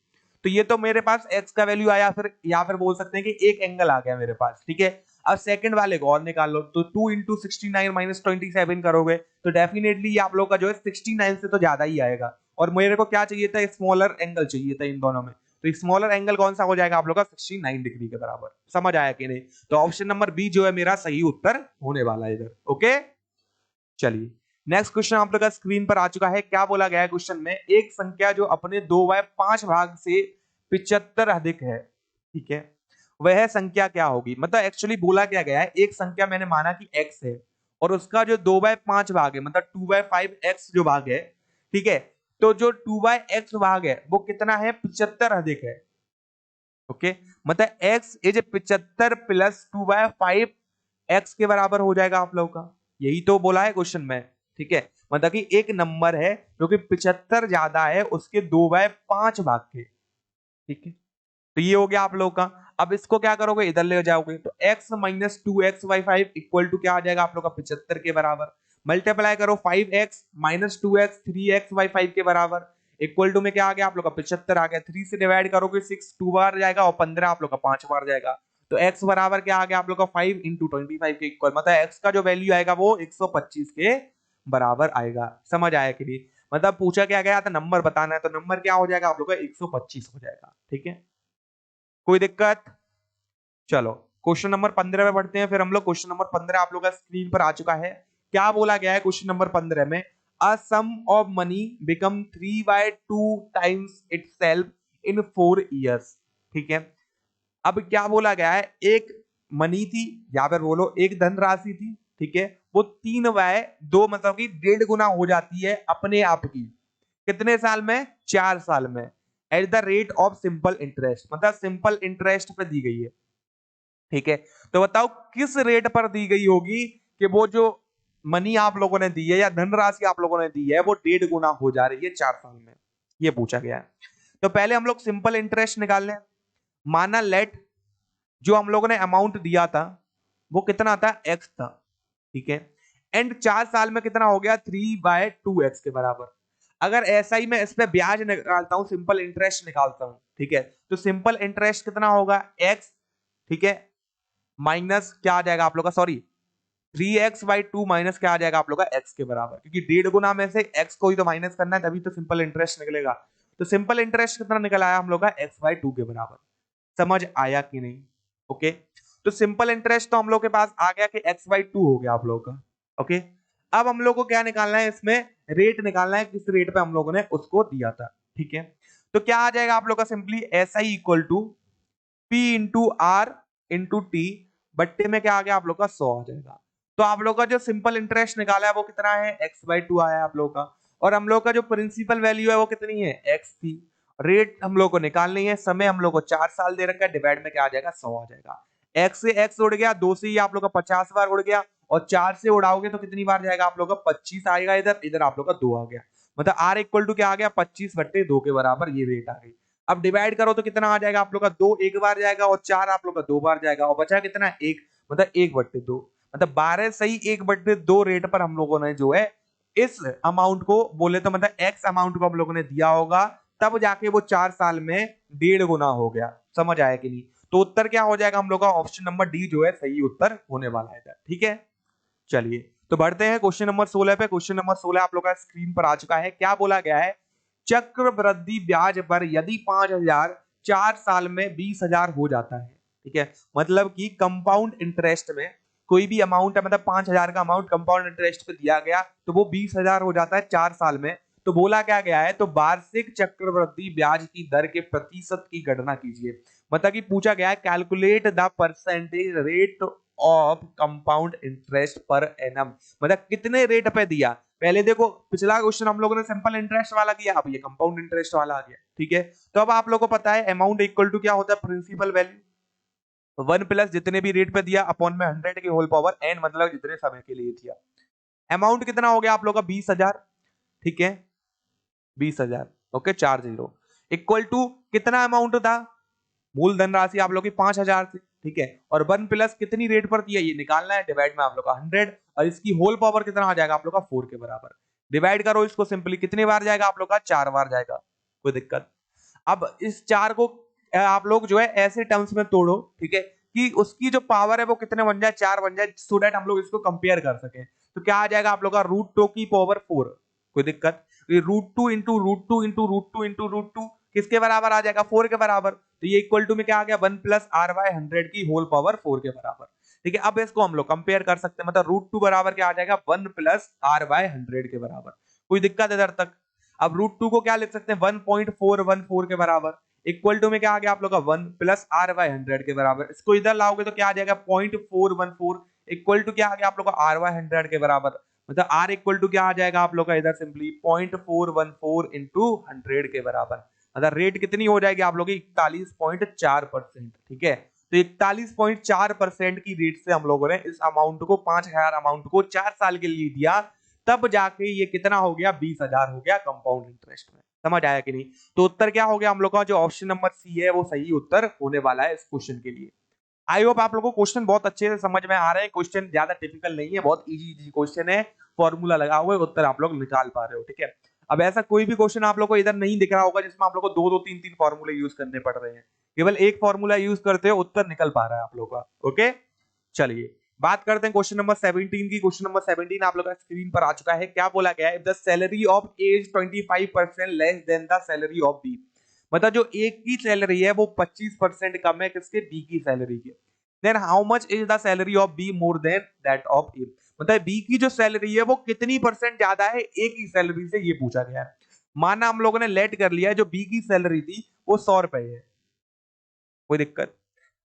तो ये तो मेरे पास x का वैल्यू आया, फिर या फिर बोल सकते हैं कि एक एंगल आ गया मेरे पास। ठीक है, अब सेकंड वाले को और निकाल लो तो 2 इंटू 69 माइनस 27 करोगे तो डेफिनेटली ये आप लोग का जो है 69 से तो ज्यादा ही आएगा। और मेरे को क्या चाहिए था, स्मॉलर एंगल चाहिए था इन दोनों में, तो स्मॉलर एंगल कौन सा हो जाएगा आप लोग का 69 डिग्री के बराबर। समझ आया कि नहीं? तो ऑप्शन नंबर बी जो है मेरा सही उत्तर होने वाला है इधर। ओके, चलिए नेक्स्ट क्वेश्चन आप लोग का स्क्रीन पर आ चुका है। क्या बोला गया है क्वेश्चन में, एक संख्या जो अपने 2/5 भाग से 75 अधिक है, ठीक है, वह संख्या क्या होगी। मतलब एक्चुअली बोला क्या गया है, एक संख्या मैंने माना कि x है और उसका जो 2/5 भाग है मतलब 2/5x जो भाग है, ठीक है, तो जो 2/x भाग है वो कितना है 75 अधिक है। ओके, मतलब x इज 75 प्लस 2/5 x के बराबर हो जाएगा आप लोगों का, यही तो बोला है क्वेश्चन में। ठीक है, मतलब कि एक नंबर है जो कि 75 ज्यादा है उसके 2/5 भाग के। ठीक है, तो ये हो गया आप लोग का। अब इसको क्या करोगे, इधर ले जाओगे तो x minus 2x/5 equal to क्या आ जाएगा आप लोग का 75 के बराबर। मल्टीप्लाई करो 5x माइनस 2x 3x/5 के बराबर इक्वल टू में क्या आ गया आप लोग का 75 आ गया। 3 से डिवाइड करोगे 6 2 बार जाएगा और 15 आप लोग का 5 बार जाएगा। तो x बराबर क्या आ गया आप लोग का 5 इंटू 25 के इक्वल, मतलब x का जो वैल्यू आएगा वो 125 के बराबर आएगा। समझ आया कि नहीं? मतलब पूछा क्या गया था, नंबर बताना है, तो नंबर क्या हो जाएगा आप लोग का 125 हो जाएगा। ठीक है, कोई दिक्कत? चलो क्वेश्चन नंबर 15 में बढ़ते हैं फिर हम लोग। क्वेश्चन नंबर 15 आप लोग का स्क्रीन पर आ चुका है। क्या बोला गया है क्वेश्चन नंबर 15 में, a sum of money become 3/2 times itself in 4 years. ठीक है, अब क्या बोला गया है, एक मनी थी या फिर बोलो एक धनराशि थी, ठीक है, वो 3/2 मतलब कि 1.5 गुना हो जाती है अपने आप की। कितने साल में? 4 साल में। At the rate of simple interest, मतलब सिंपल इंटरेस्ट पे दी गई है। ठीक है, तो बताओ किस रेट पर दी गई होगी कि वो जो मनी आप लोगों ने दी है या धनराशि आप लोगों ने दी है वो 1.5 गुना हो जा रही है 4 साल में। ये पूछा गया है। तो पहले हम लोग सिंपल इंटरेस्ट निकाल लें। माना लेट जो हम लोगों ने अमाउंट दिया था वो कितना था, एक्स था, ठीक है। एंड 4 साल में कितना हो गया, 3/2x के बराबर। अगर ऐसा ही मैं इस पे ब्याज निकालता हूं, सिंपल इंटरेस्ट निकालता हूं, ठीक है, तो सिंपल इंटरेस्ट कितना होगा, x, ठीक है, माइनस क्या आ जाएगा आप लोग का, सॉरी 3x/2 माइनस क्या आ जाएगा आप लोग का, x के बराबर, क्योंकि 1.5 गुना में से x को ही तो माइनस करना है, तभी तो सिंपल इंटरेस्ट निकलेगा। तो सिंपल इंटरेस्ट कितना निकल आया हम लोग का, x/2 के बराबर। समझ आया कि नहीं? ओके, तो सिंपल इंटरेस्ट तो हम लोग के पास आ गया कि x/2 हो गया आप लोगों का। ओके, अब हम लोग को क्या निकालना है, इसमें रेट निकालना है, किस रेट पे हम लोगों ने उसको दिया था, ठीक है। तो क्या आ जाएगा आप लोग का, simply SI equal to P into R into T, बट्टे में क्या आ गया आप लोग का, 100 आ जाएगा। तो आप लोग का जो सिंपल इंटरेस्ट निकाला है वो कितना है, x/2 आया है आप लोग का, और हम लोग का जो प्रिंसिपल वैल्यू है वो कितनी है, x थी। रेट हम लोग को निकालनी है, समय हम लोग को 4 साल दे रखा है, डिवाइड में क्या आ जाएगा, 100 आ जाएगा। x से x उड़ गया, 2 से ही आप लोग का 50 बार उड़ गया, और 4 से उड़ाओगे तो कितनी बार जाएगा आप लोग का, 25 आएगा, इधर इधर आप लोग का 2 आ गया। मतलब r इक्वल टू क्या आ गया, 25/2 के बराबर ये रेट आ गई। अब डिवाइड करो तो कितना आ जाएगा आप लोग का, 2 एक बार जाएगा, और 4 आप लोग का 2 बार जाएगा, और बचा कितना, 1, मतलब 1/2। मतलब 12 सही 1/2 रेट पर हम लोगों ने जो है इस अमाउंट को बोले तो मतलब एक्स अमाउंट को हम लोगों ने दिया होगा, तब जाके वो 4 साल में 1.5 गुना हो गया। समझ आया कि नहीं? तो उत्तर क्या हो जाएगा हम लोग का, ऑप्शन नंबर डी जो है सही उत्तर होने वाला है। ठीक है, चलिए तो बढ़ते हैं क्वेश्चन नंबर 16 पे। क्वेश्चन नंबर 16 आप लोग का स्क्रीन पर आ चुका है। क्या बोला गया है, चक्रवृद्धि ब्याज पर यदि 5,000 4 साल में 20,000 हो जाता है, ठीक है, मतलब कि कंपाउंड इंटरेस्ट में कोई भी अमाउंट है, मतलब 5,000 का अमाउंट कंपाउंड इंटरेस्ट पे दिया गया, तो वो 20,000 हो जाता है 4 साल में। तो बोला क्या गया है, तो वार्षिक चक्रवृद्धि ब्याज की दर के प्रतिशत की गणना कीजिए। मतलब कि पूछा गया है, calculate the percentage rate of compound interest per annum, मतलब कितने रेट पे दिया। पहले देखो पिछला क्वेश्चन हम लोगों ने सिंपल इंटरेस्ट वाला किया, अब ये कंपाउंड इंटरेस्ट वाला आ गया, ठीक है। तो अब आप लोगों को पता है अमाउंट इक्वल टू क्या होता है, प्रिंसिपल वैल्यू 1 प्लस जितने भी रेट पे दिया अपॉन में 100 की होल पावर एन, मतलब जितने समय के लिए दिया। अमाउंट कितना हो गया आप लोग का, 20,000, ठीक है, 20,000, ओके, 40 इक्वल टू कितना अमाउंट था, मूल धनराशि आप लोग की 5,000 थी, ठीक है, और 1 प्लस कितनी रेट पर दिया ये निकालना है, डिवाइड में आप लोग का 100, और इसकी होल पावर कितना आ जाएगा आप लोग का 4 के बराबर। डिवाइड करो इसको सिंपली, कितनी बार जाएगा आप लोग का, 4 बार जाएगा, कोई दिक्कत। अब इस 4 को आप लोग जो है ऐसे टर्म्स में तोड़ो, ठीक है, कि उसकी जो पावर है वो कितने बन जाए, 4 बन जाए, सो दैट हम लोग इसको कंपेयर कर सके। तो क्या आ जाएगा आप लोग का, √2 की पावर 4, कोई दिक्कत, √2 इंटू √2 इंटू √2 इंटू √2 किसके बराबर आ जाएगा, 4 के बराबर। तो ये इक्वल टू में क्या आ गया, 1 प्लस r/100 की होल पावर 4 के बराबर, ठीक है। अब इसको हम लोग कंपेयर कर सकते हैं, मतलब √2 बराबर क्या आ जाएगा, 1 प्लस r/100 के बराबर। कोई दिक्कत इधर तक? अब √2 को क्या लिख सकते हैं, 1.414 के बराबर, इक्वल टू में क्या आ गया आप लोग का, 1 प्लस r/100 के बराबर। इसको इधर लाओगे तो क्या आ जाएगा, 0.414 इक्वल टू क्या आ गया आप लोग का, r/100 के बराबर। मतलब r इक्वल टू क्या आ जाएगा आप लोग का, इधर सिंपली 0.414 इंटू 100 के बराबर। मतलब रेट कितनी हो जाएगी आप लोग की, 41.4%, ठीक है। तो 41.4% की रेट से हम लोगों ने इस अमाउंट को, 5,000 अमाउंट को 4 साल के लिए दिया, तब जाके ये कितना हो गया, 20,000 हो गया कंपाउंड इंटरेस्ट में। समझ आया कि नहीं? तो उत्तर क्या हो गया हम लोग का, जो ऑप्शन नंबर सी है वो सही उत्तर होने वाला है इस क्वेश्चन के लिए। आई होप आप लोगों को क्वेश्चन बहुत अच्छे से समझ में आ रहे हैं। क्वेश्चन ज्यादा टिपिकल नहीं है, बहुत इजी इजी क्वेश्चन है, फॉर्मूला लगा हुआ है, उत्तर आप लोग निकाल पा रहे हो, ठीक है। अब ऐसा कोई भी क्वेश्चन आप लोग को इधर नहीं दिख रहा होगा जिसमें आप लोग को दो दो तीन तीन फॉर्मूले यूज करने पड़ रहे हैं, केवल एक फॉर्मूला यूज करते हो उत्तर निकल पा रहा है आप लोग का। ओके, चलिए बात करते हैं क्वेश्चन नंबर 17 की। क्वेश्चन नंबर 17 आप लोग का स्क्रीन पर आ चुका है। क्या बोला गया है, if the salary of as 25% less than the salary of B, मतलब जो ए की सैलरी है वो 25% कम है किसके, बी की सैलरी के, then how much is the salary of B more than that of A, मतलब बी की जो सैलरी है वो कितनी परसेंट ज्यादा है ए की सैलरी से, ये पूछा गया है। माना हम लोगों ने लेट कर लिया है, जो बी की सैलरी थी वो 100 रुपए है, कोई दिक्कत।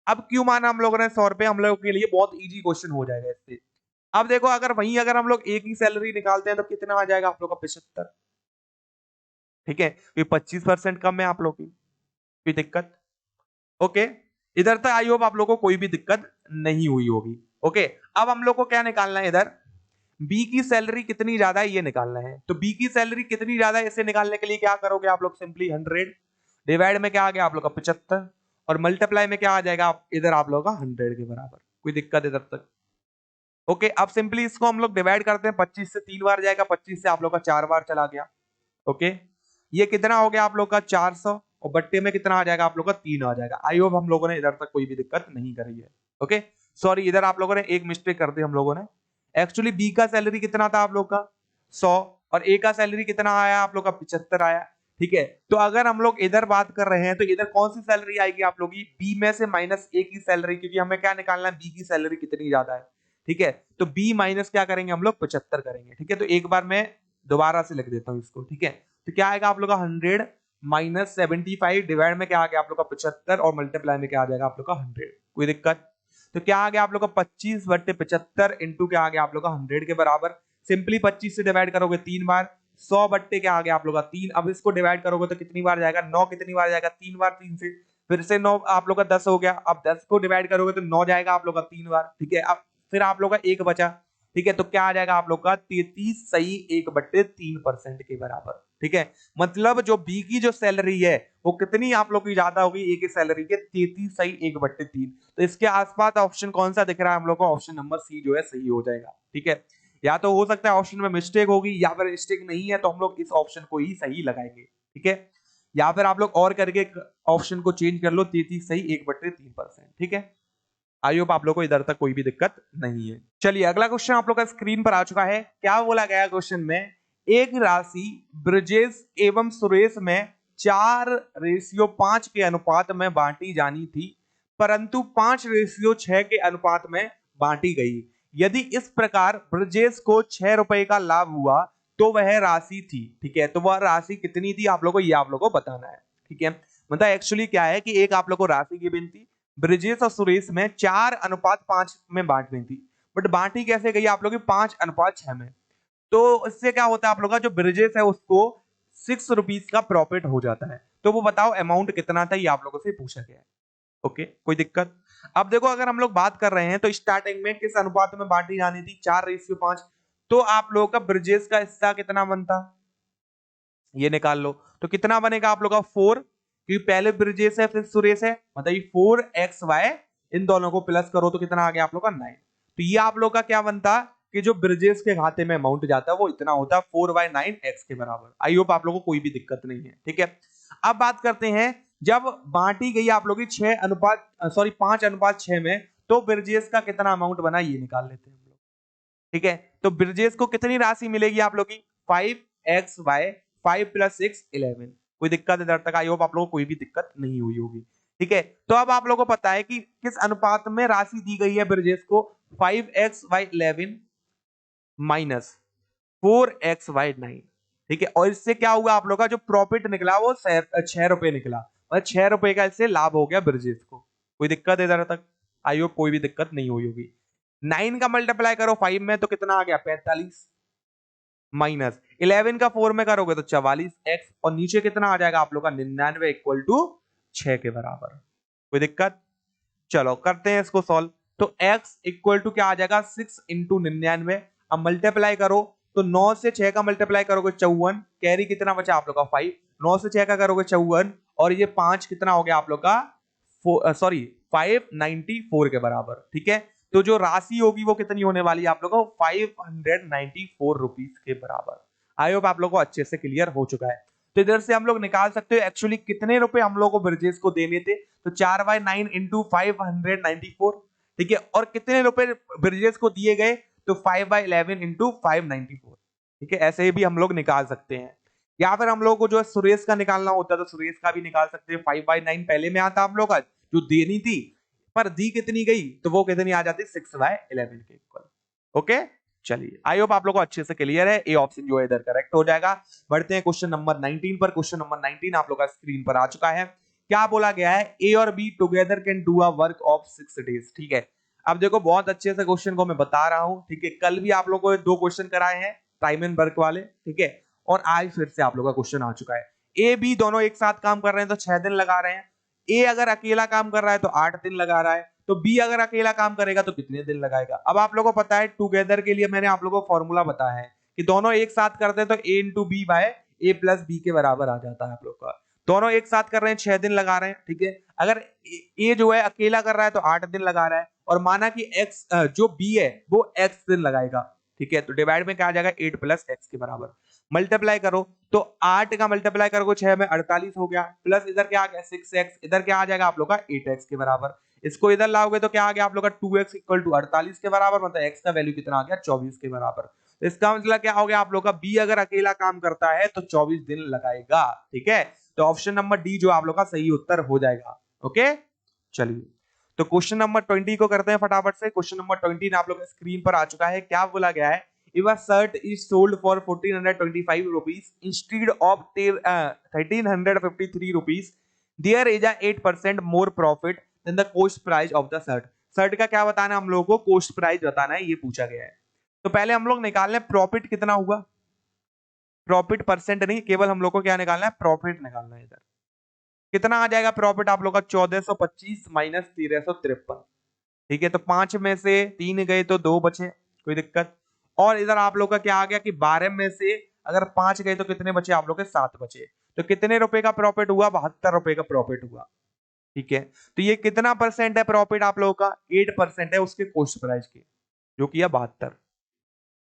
अब क्यों माना हम लोगों ने 100 रुपए, हम लोगों के लिए बहुत इजी क्वेश्चन हो जाएगा इससे। अब देखो अगर वहीं अगर हम लोग ए की सैलरी निकालते हैं तो कितना आ जाएगा आप लोग का, 75, ठीक है, ये 25% कम है आप लोग की, कोई दिक्कत। ओके, इधर तक आई होप आप लोगों को कोई भी दिक्कत नहीं हुई होगी। ओके, अब हम लोग को क्या निकालना है इधर, बी की सैलरी कितनी ज्यादा है ये निकालना है। तो बी की सैलरी कितनी ज्यादा है इसे निकालने के लिए क्या करोगे आप लोग, सिंपली 100 डिवाइड में क्या आ गया आप लोग का 75 और मल्टीप्लाई में क्या आ जाएगा इधर आप लोग का 100 के बराबर। कोई दिक्कत इधर तक? ओके, अब सिंपली इसको हम लोग डिवाइड करते हैं, 25 से 3 बार जाएगा, 25 से आप लोग का 4 बार चला गया। ओके, ये कितना हो गया आप लोग का 400 और बट्टे में कितना आ जाएगा आप लोग का 3 आ जाएगा। आई होप हम लोगों ने इधर तक कोई भी दिक्कत नहीं करी है। ओके, सॉरी इधर आप लोगों ने एक मिस्टेक कर दी हम लोगों ने। एक्चुअली बी का सैलरी कितना था आप लोग का 100 और ए का सैलरी कितना आया आप लोग का 75 आया। ठीक है, तो अगर हम लोग इधर बात कर रहे हैं तो इधर कौन सी सैलरी आएगी आप लोग की, बी में से माइनस ए की सैलरी, क्योंकि हमें क्या निकालना है बी की सैलरी कितनी ज्यादा है। ठीक है, तो बी माइनस क्या करेंगे हम लोग 75 करेंगे। ठीक है, तो एक बार मैं दोबारा से लिख देता हूं इसको। ठीक है, तो क्या आएगा आप लोग का 100 माइनस 75 डिवाइड में क्या आ गया आप लोग का 75 और मल्टीप्लाई में क्या आ जाएगा आप लोग का 100। कोई दिक्कत? तो क्या आ गया आप लोग का 25 बट्टे 75 इंटू क्या आ गया आप लोग का 100 के बराबर। सिंपली 25 से डिवाइड करोगे 3 बार, 100 बट्टे क्या आ गया आप लोग का 3। अब इसको डिवाइड करोगे तो कितनी बार जाएगा 9, कितनी बार जाएगा 3 बार, 3 से फिर से 9 आप लोग का 10 हो गया। अब 10 को डिवाइड करोगे तो 9 जाएगा आप लोग का 3 बार। ठीक है, अब फिर आप लोग का एक बचा। ठीक है, तो क्या आ जाएगा आप लोग का 33 सही 1/3% के बराबर। ठीक है, मतलब जो बी की जो सैलरी है वो कितनी आप लोग की ज्यादा होगी ए की सैलरी के 33 सही 1/3। तो इसके आसपास ऑप्शन कौन सा दिख रहा है हम लोग को, ऑप्शन नंबर सी जो है सही हो जाएगा। ठीक है, या तो हो सकता है ऑप्शन में मिस्टेक होगी या फिर मिस्टेक नहीं है तो हम लोग इस ऑप्शन को ही सही लगाएंगे। ठीक है, या फिर आप लोग और करके ऑप्शन को चेंज कर लो 33 सही 1/3%। ठीक है, आई होप आप लोग को इधर तक कोई भी दिक्कत नहीं है। चलिए अगला क्वेश्चन आप लोग का स्क्रीन पर आ चुका है। क्या बोला गया क्वेश्चन में, एक राशि ब्रजेश एवं सुरेश में 4:5 के अनुपात में बांटी जानी थी परंतु 5:6 के अनुपात में बांटी गई। यदि इस प्रकार ब्रजेश को 6 रुपए का लाभ हुआ तो वह राशि थी। ठीक है, तो वह राशि कितनी थी आप लोग को ये आप लोग को बताना है। ठीक है, मतलब एक्चुअली क्या है कि एक आप लोग को राशि गिवन थी, ब्रिजेश और सुरेश में 4:5 में बांटनी थी, बट बांटी कैसे गई आप लोग 5:6 में। तो इससे क्या होता है आप लोग का जो ब्रिजेश है उसको 6 रुपीज का प्रॉफिट हो जाता है। तो वो बताओ अमाउंट कितना था ये आप लोगों से पूछा गया है। ओके, कोई दिक्कत? अब देखो अगर हम लोग बात कर रहे हैं तो स्टार्टिंग में किस अनुपात में बांटी जानी थी 4:5, तो आप लोगों का ब्रिजेश का हिस्सा कितना बनता ये निकाल लो। तो कितना बनेगा आप लोग का 4, क्योंकि पहले ब्रिजेश है फिर सुरेश है, मतलब 4xy इन दोनों को प्लस करो तो कितना आ गया आप लोग का 9। तो ये आप लोग का क्या बनता कि जो ब्रिजेश के खाते में अमाउंट जाता है वो इतना होता है 4/9 के बराबर। आई होप आप लोगों को कोई भी दिक्कत नहीं है। ठीक है, अब बात करते हैं जब बांटी गई आप लोग की 5:6 में, तो ब्रिजेश का कितना अमाउंट बना ये निकाल लेते हैं हम लोग। ठीक है, तो ब्रिजेश को कितनी राशि मिलेगी आप लोग की 5xy 5 + 6 11। कोई दिक्कत इधर तक? आई होप आप लोगों को कोई भी दिक्कत नहीं हुई होगी। ठीक है, तो अब आप लोगों को पता है कि किस अनुपात में राशि दी गई है ब्रिजेश को, 5xy11 माइनस 4xy9। ठीक है, और इससे क्या हुआ आप लोग का जो प्रॉफिट निकला वो 6 रुपए निकला, मतलब 6 रुपए का इससे लाभ हो गया ब्रिजेश को। कोई दिक्कत इधर तक? आई होप कोई भी दिक्कत नहीं हुई होगी। 9 का मल्टीप्लाई करो 5 में तो कितना आ गया 45 माइनस 11 का 4 में करोगे तो 44x और नीचे कितना आ जाएगा आप लोग का 99 इक्वल टू 6 के बराबर। कोई दिक्कत? चलो करते हैं इसको सॉल्व। तो x इक्वल टू क्या आ जाएगा 6 इंटू 99। अब मल्टीप्लाई करो तो 9 से 6 का मल्टीप्लाई करोगे 54, कैरी कितना बचा आप लोग का 5, 9 से 6 का करोगे 54 और ये 5 कितना हो गया आप लोग का सॉरी 594 के बराबर। ठीक है, तो जो राशि होगी वो कितनी होने वाली है आप लोगों को 594 रुपीज के बराबर। आई होप आप लोगों को अच्छे से क्लियर हो चुका है। तो इधर से हम लोग निकाल सकते हो एक्चुअली कितने रुपए हम लोग को ब्रिजेश को देने थे, तो 4/9 इंटू 594। ठीक है, और कितने रुपए ब्रिजेश को दिए गए तो 5/11 इंटू 594। ठीक है, ऐसे भी हम लोग निकाल सकते हैं, या फिर हम लोग को जो है सुरेश का निकालना होता है तो सुरेश का भी निकाल सकते हैं। 5/9 पहले में आता हम लोग का जो देनी थी, पर दी कितनी गई तो वो कितनी आ जाती 6/11 के इक्वल। ओके, चलिए आई होप आप लोग को अच्छे से क्लियर है। ए ऑप्शन जो है इधर करेक्ट हो जाएगा। बढ़ते हैं क्वेश्चन नंबर 19 पर। क्वेश्चन नंबर 19 आप लोग का स्क्रीन पर आ चुका है। क्या बोला गया है, ए और be together can do a work of 6 days. ठीक है, अब देखो बहुत अच्छे से क्वेश्चन को मैं बता रहा हूं। ठीक है, कल भी आप लोग को 2 क्वेश्चन कराए हैं टाइम एंड वर्क वाले। ठीक है, और आज फिर से आप लोग का क्वेश्चन आ चुका है। ए बी दोनों एक साथ काम कर रहे हैं तो 6 दिन लगा रहे हैं। ए अगर अकेला काम कर रहा है तो 8 दिन लगा रहा है, तो तो बी अगर अकेला काम करेगा तो कितने दिन लगाएगा। अब आप लोगों को पता है टुगेदर के लिए मैंने आप लोगों को फॉर्मूला बताया है कि दोनों एक साथ करते हैं तो ए इंटू बी बाय ए प्लस बी के बराबर आ जाता है आप लोग का। दोनों एक साथ कर रहे हैं 6 दिन लगा रहे हैं, ठीक है। अगर ए जो है अकेला कर रहा है तो 8 दिन लगा रहा है, और माना कि एक्स जो बी है वो एक्स दिन लगाएगा, ठीक है। तो डिवाइड में क्या आ जाएगा 8 प्लस एक्स के बराबर, मल्टीप्लाई करो तो 8 का मल्टीप्लाई करोगे 6 में 48 हो गया, प्लस इधर क्या आ गया 6x, इधर क्या आ जाएगा आप लोग का 8x के बराबर। इसको इधर लाओगे तो क्या आ गया आप लोग का 2x इक्वल टू 48 के बराबर, मतलब x का वैल्यू कितना आ गया 24 के बराबर। तो इसका मतलब क्या हो गया आप लोग का बी अगर अकेला काम करता है तो 24 दिन लगाएगा, ठीक है। तो ऑप्शन नंबर डी जो आप लोग का सही उत्तर हो जाएगा। ओके चलिए, तो क्वेश्चन नंबर 20 को करते हैं फटाफट से। क्वेश्चन नंबर 20 आप लोग स्क्रीन पर आ चुका है। क्या बोला गया है, if a shirt is sold for 1425 rupees instead of 1353 rupees, there is a 8% more profit than the cost price of the shirt। Shirt का क्या बताना है हम लोगों को, कोस्ट प्राइस बताना है, ये पूछा गया है। तो पहले हम लोग निकाल लें प्रॉफिट कितना हुआ, प्रॉफिट परसेंट नहीं, केवल हम लोग को क्या निकालना है प्रॉफिट निकालना है। इधर कितना आ जाएगा प्रॉफिट आप लोग का 1425 माइनस 1353, ठीक है। तो 5 में से 3 गए तो 2 बचे, कोई दिक्कत। और इधर आप लोग का क्या आ गया कि 12 में से अगर 5 गए तो कितने बचे आप लोग के 7 बचे। तो कितने रुपए का प्रॉफिट हुआ, 72 रुपए का प्रॉफिट हुआ, ठीक है। तो ये कितना परसेंट है प्रॉफिट आप लोगों का, 8% है उसके कॉस्ट प्राइस के, जो कि है 72,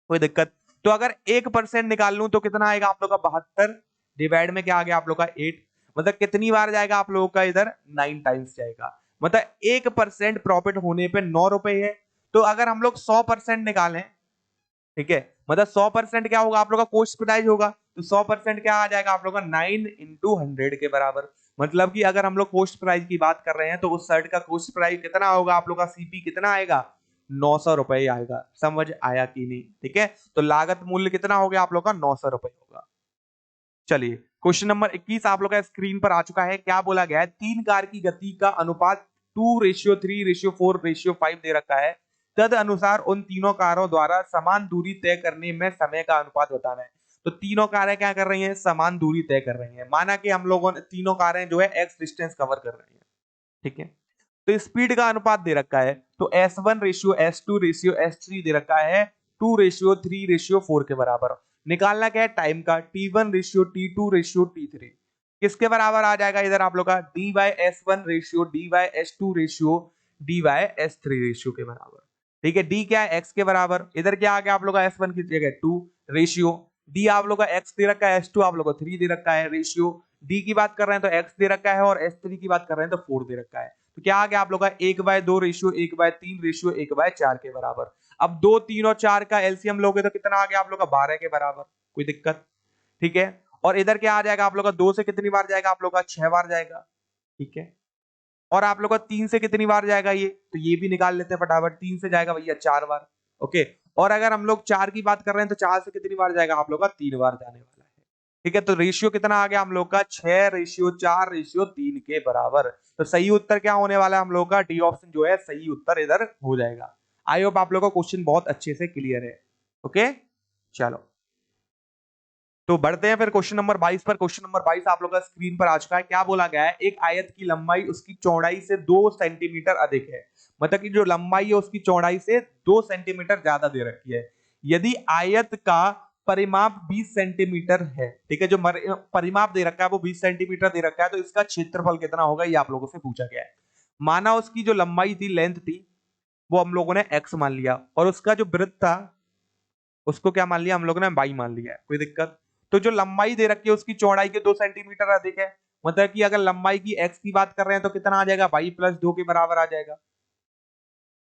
कोई दिक्कत। तो अगर 1% निकाल लूं तो कितना आएगा आप लोग का 72 डिवाइड में क्या आ गया आप लोग का 8, मतलब कितनी बार जाएगा आप लोगों का इधर 9 टाइम्स जाएगा, मतलब 1% प्रॉफिट होने पे 9 रुपए है। तो अगर हम लोग 100% निकालें, ठीक है, मतलब 100% क्या होगा आप लोग का कॉस्ट प्राइस होगा, तो 100% क्या आ जाएगा आप लोग का 9 इंटू 100 के बराबर। मतलब कि अगर हम लोग कॉस्ट प्राइस की बात कर रहे हैं तो उस शर्ट का कॉस्ट प्राइस कितना होगा आप लोग का, सीपी कितना आएगा 900 रुपए आएगा। समझ आया कि नहीं, ठीक है। तो लागत मूल्य कितना हो गया आप लोग का 900 रुपए होगा। चलिए क्वेश्चन नंबर 21 आप लोग का स्क्रीन पर आ चुका है। क्या बोला गया है, 3 कार की गति का अनुपात 2:3:4:5 दे रखा है, तद अनुसार उन तीनों कारों द्वारा समान दूरी तय करने में समय का अनुपात बताना है। तो तीनों कारें क्या कर रही हैं, समान दूरी तय कर रही हैं। माना कि हम लोगों ने तीनों कारें जो है एक्स डिस्टेंस कवर कर रही हैं, ठीक है। तो स्पीड का अनुपात दे रखा है, तो S1:S2:S3 दे रखा है 2:3:4 के बराबर। निकालना क्या है टाइम का, T1:T2:T3 किसके बराबर आ जाएगा इधर आप लोग का D/S1:D/S2:D/S3 के बराबर, ठीक है। D क्या है x के बराबर, इधर क्या आ गया आप लोग का S1 की जगह 2 रेशियो, D आप लोग का x दे रखा है, S2 आप लोग को 3 दे रखा है रेशियो, D की बात कर रहे हैं तो x दे रखा है और S3 की बात कर रहे हैं तो 4 दे रखा है। तो क्या आ गया आप लोग का 1/2 रेशियो 1/3 रेशियो 1/4 के बराबर। अब 2 3 और 4 का एलसीएम लोगे तो कितना आ गया आप लोग का 12 के बराबर, कोई दिक्कत, ठीक है। और इधर क्या आ जाएगा आप लोग का 2 से कितनी बार जाएगा आप लोग का 6 बार जाएगा, ठीक है। और आप लोग का 3 से कितनी बार जाएगा ये, तो ये भी निकाल लेते हैं फटाफट, 3 से जाएगा भैया 4 बार, ओके। और अगर हम लोग 4 की बात कर रहे हैं तो 4 से कितनी बार जाएगा आप लोग का 3 बार जाने वाला है, ठीक है। तो रेशियो कितना आ गया हम लोग का 6:4:3 के बराबर। तो सही उत्तर क्या होने वाला है हम लोग का, डी ऑप्शन जो है सही उत्तर इधर हो जाएगा। आई होप आप लोग का क्वेश्चन बहुत अच्छे से क्लियर है। ओके चलो तो बढ़ते हैं फिर क्वेश्चन नंबर 22 पर। क्वेश्चन नंबर 22 आप लोग का स्क्रीन पर आ चुका है। क्या बोला गया है, एक आयत की लंबाई उसकी चौड़ाई से 2 सेंटीमीटर अधिक है, मतलब कि जो लंबाई है उसकी चौड़ाई से 2 सेंटीमीटर ज्यादा दे रखी है। यदि आयत का परिमाप 20 सेंटीमीटर है, ठीक है, जो परिमाप दे रखा है वो 20 सेंटीमीटर दे रखा है, तो इसका क्षेत्रफल कितना होगा ये आप लोगों से पूछा गया है। माना उसकी जो लंबाई थी, लेंथ थी, वो हम लोगों ने x मान लिया, और उसका जो वृत्त था उसको क्या मान लिया हम लोगों ने y मान लिया है, कोई दिक्कत। तो जो लंबाई दे रखी है उसकी चौड़ाई के 2 सेंटीमीटर अधिक है, मतलब कि अगर लंबाई की x की बात कर रहे हैं तो कितना आ जाएगा y प्लस 2 के बराबर आ जाएगा,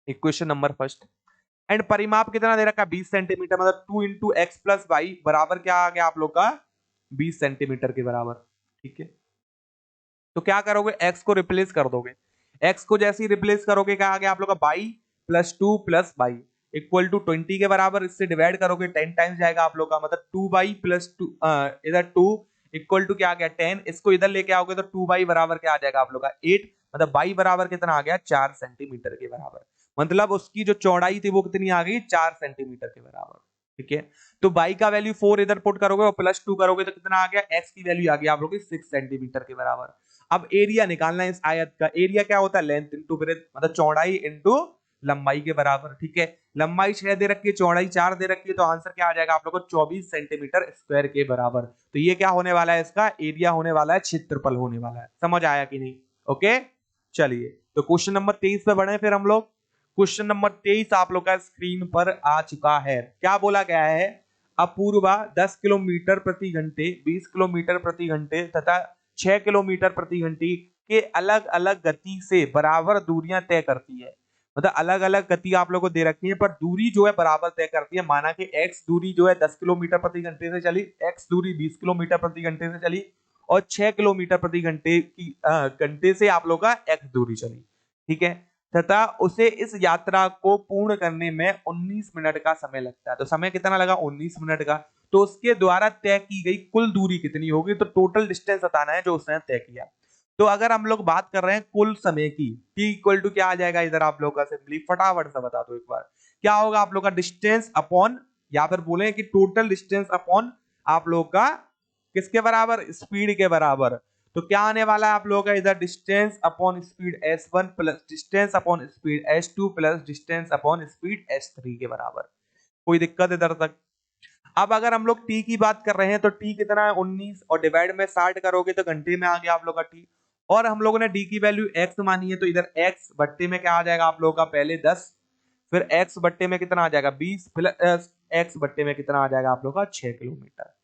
इक्वेशन नंबर फर्स्ट। एंड परिमाप कितना दे रखा है 20 सेंटीमीटर, मतलब 2 इंटू एक्स प्लस वाई बराबर क्या आ गया आप लोग का 20 सेंटीमीटर के बराबर, ठीक है। तो क्या करोगे, x को रिप्लेस कर दोगे, x को जैसे ही रिप्लेस करोगे क्या आ गया आप लोग का y plus 2 plus y equal to 20 के बराबर। इससे डिवाइड करोगे 10 टाइम्स जाएगा आप लोग का, मतलब 2y प्लस 2 इधर 2 इक्वल टू क्या आ गया 10, इसको इधर लेके आओगे तो 2y बराबर क्या आ जाएगा आप लोग का 8, मतलब y बराबर कितना आ गया 4 सेंटीमीटर के बराबर। मतलब उसकी जो चौड़ाई थी वो कितनी आ गई 4 सेंटीमीटर के बराबर, ठीक है। तो y का वैल्यू 4 इधर पुट करोगे और प्लस 2 करोगे तो कितना आ गया, x की वैल्यू आ गई आप लोग की 6 सेंटीमीटर के बराबर। अब एरिया निकालना है इस आयत का। एरिया क्या होता है? लेंथ इंटू ब्रेथ, मतलब चौड़ाई इंटू लंबाई के बराबर। ठीक है, लंबाई 6 दे रखी है, चौड़ाई 4 दे रखी है, तो आंसर क्या आ जाएगा आप लोगों को? 24 सेंटीमीटर स्क्वायर के बराबर। तो ये क्या होने वाला है? इसका एरिया होने वाला है, क्षेत्रफल होने वाला है। समझ आया कि नहीं? ओके, चलिए तो क्वेश्चन नंबर 23 पे बढ़े फिर हम लोग। क्वेश्चन नंबर 23 आप लोग का स्क्रीन पर आ चुका है। क्या बोला गया है? अपूर्वा 10 किलोमीटर प्रति घंटे, 20 किलोमीटर प्रति घंटे तथा 6 किलोमीटर प्रति घंटे के अलग अलग गति से बराबर दूरियां तय करती है। मतलब अलग अलग गति आप लोगों को दे रखी है, पर दूरी जो है बराबर तय करती है। माना कि x दूरी जो है 10 किलोमीटर प्रति घंटे से चली, x दूरी 20 किलोमीटर प्रति घंटे से चली, और 6 किलोमीटर प्रति घंटे की घंटे से आप लोग का x दूरी चली। ठीक है, तथा उसे इस यात्रा को पूर्ण करने में 19 मिनट का समय लगता है। तो समय कितना लगा? 19 मिनट का। तो उसके द्वारा तय की गई कुल दूरी कितनी होगी? तो टोटल डिस्टेंस बताना है जो उसने तय किया। तो अगर हम लोग बात कर रहे हैं कुल समय की, t इक्वल टू क्या आ जाएगा इधर आप लोग का? सिंपली फटाफट से बता दो एक बार, क्या होगा आप लोग का? डिस्टेंस अपॉन, या फिर बोले कि टोटल डिस्टेंस अपॉन आप लोग का किसके बराबर? स्पीड के बराबर। तो क्या आने वाला है आप लोगों का इधर? Distance upon speed s1 plus distance upon speed s2 plus distance upon speed s3 के बराबर। कोई दिक्कत इधर तक? अब अगर हम लोग t की बात कर रहे हैं तो t कितना है? 19, और डिवाइड में 60 करोगे तो घंटे में आ गया आप लोग का t। और हम लोगों ने d की वैल्यू x मानी है, तो इधर x बट्टे में क्या आ जाएगा आप लोगों का? पहले 10, फिर x बट्टे में कितना आ जाएगा? 20, प्लस x बट्टे में कितना आ जाएगा आप लोग का? 6 किलोमीटर।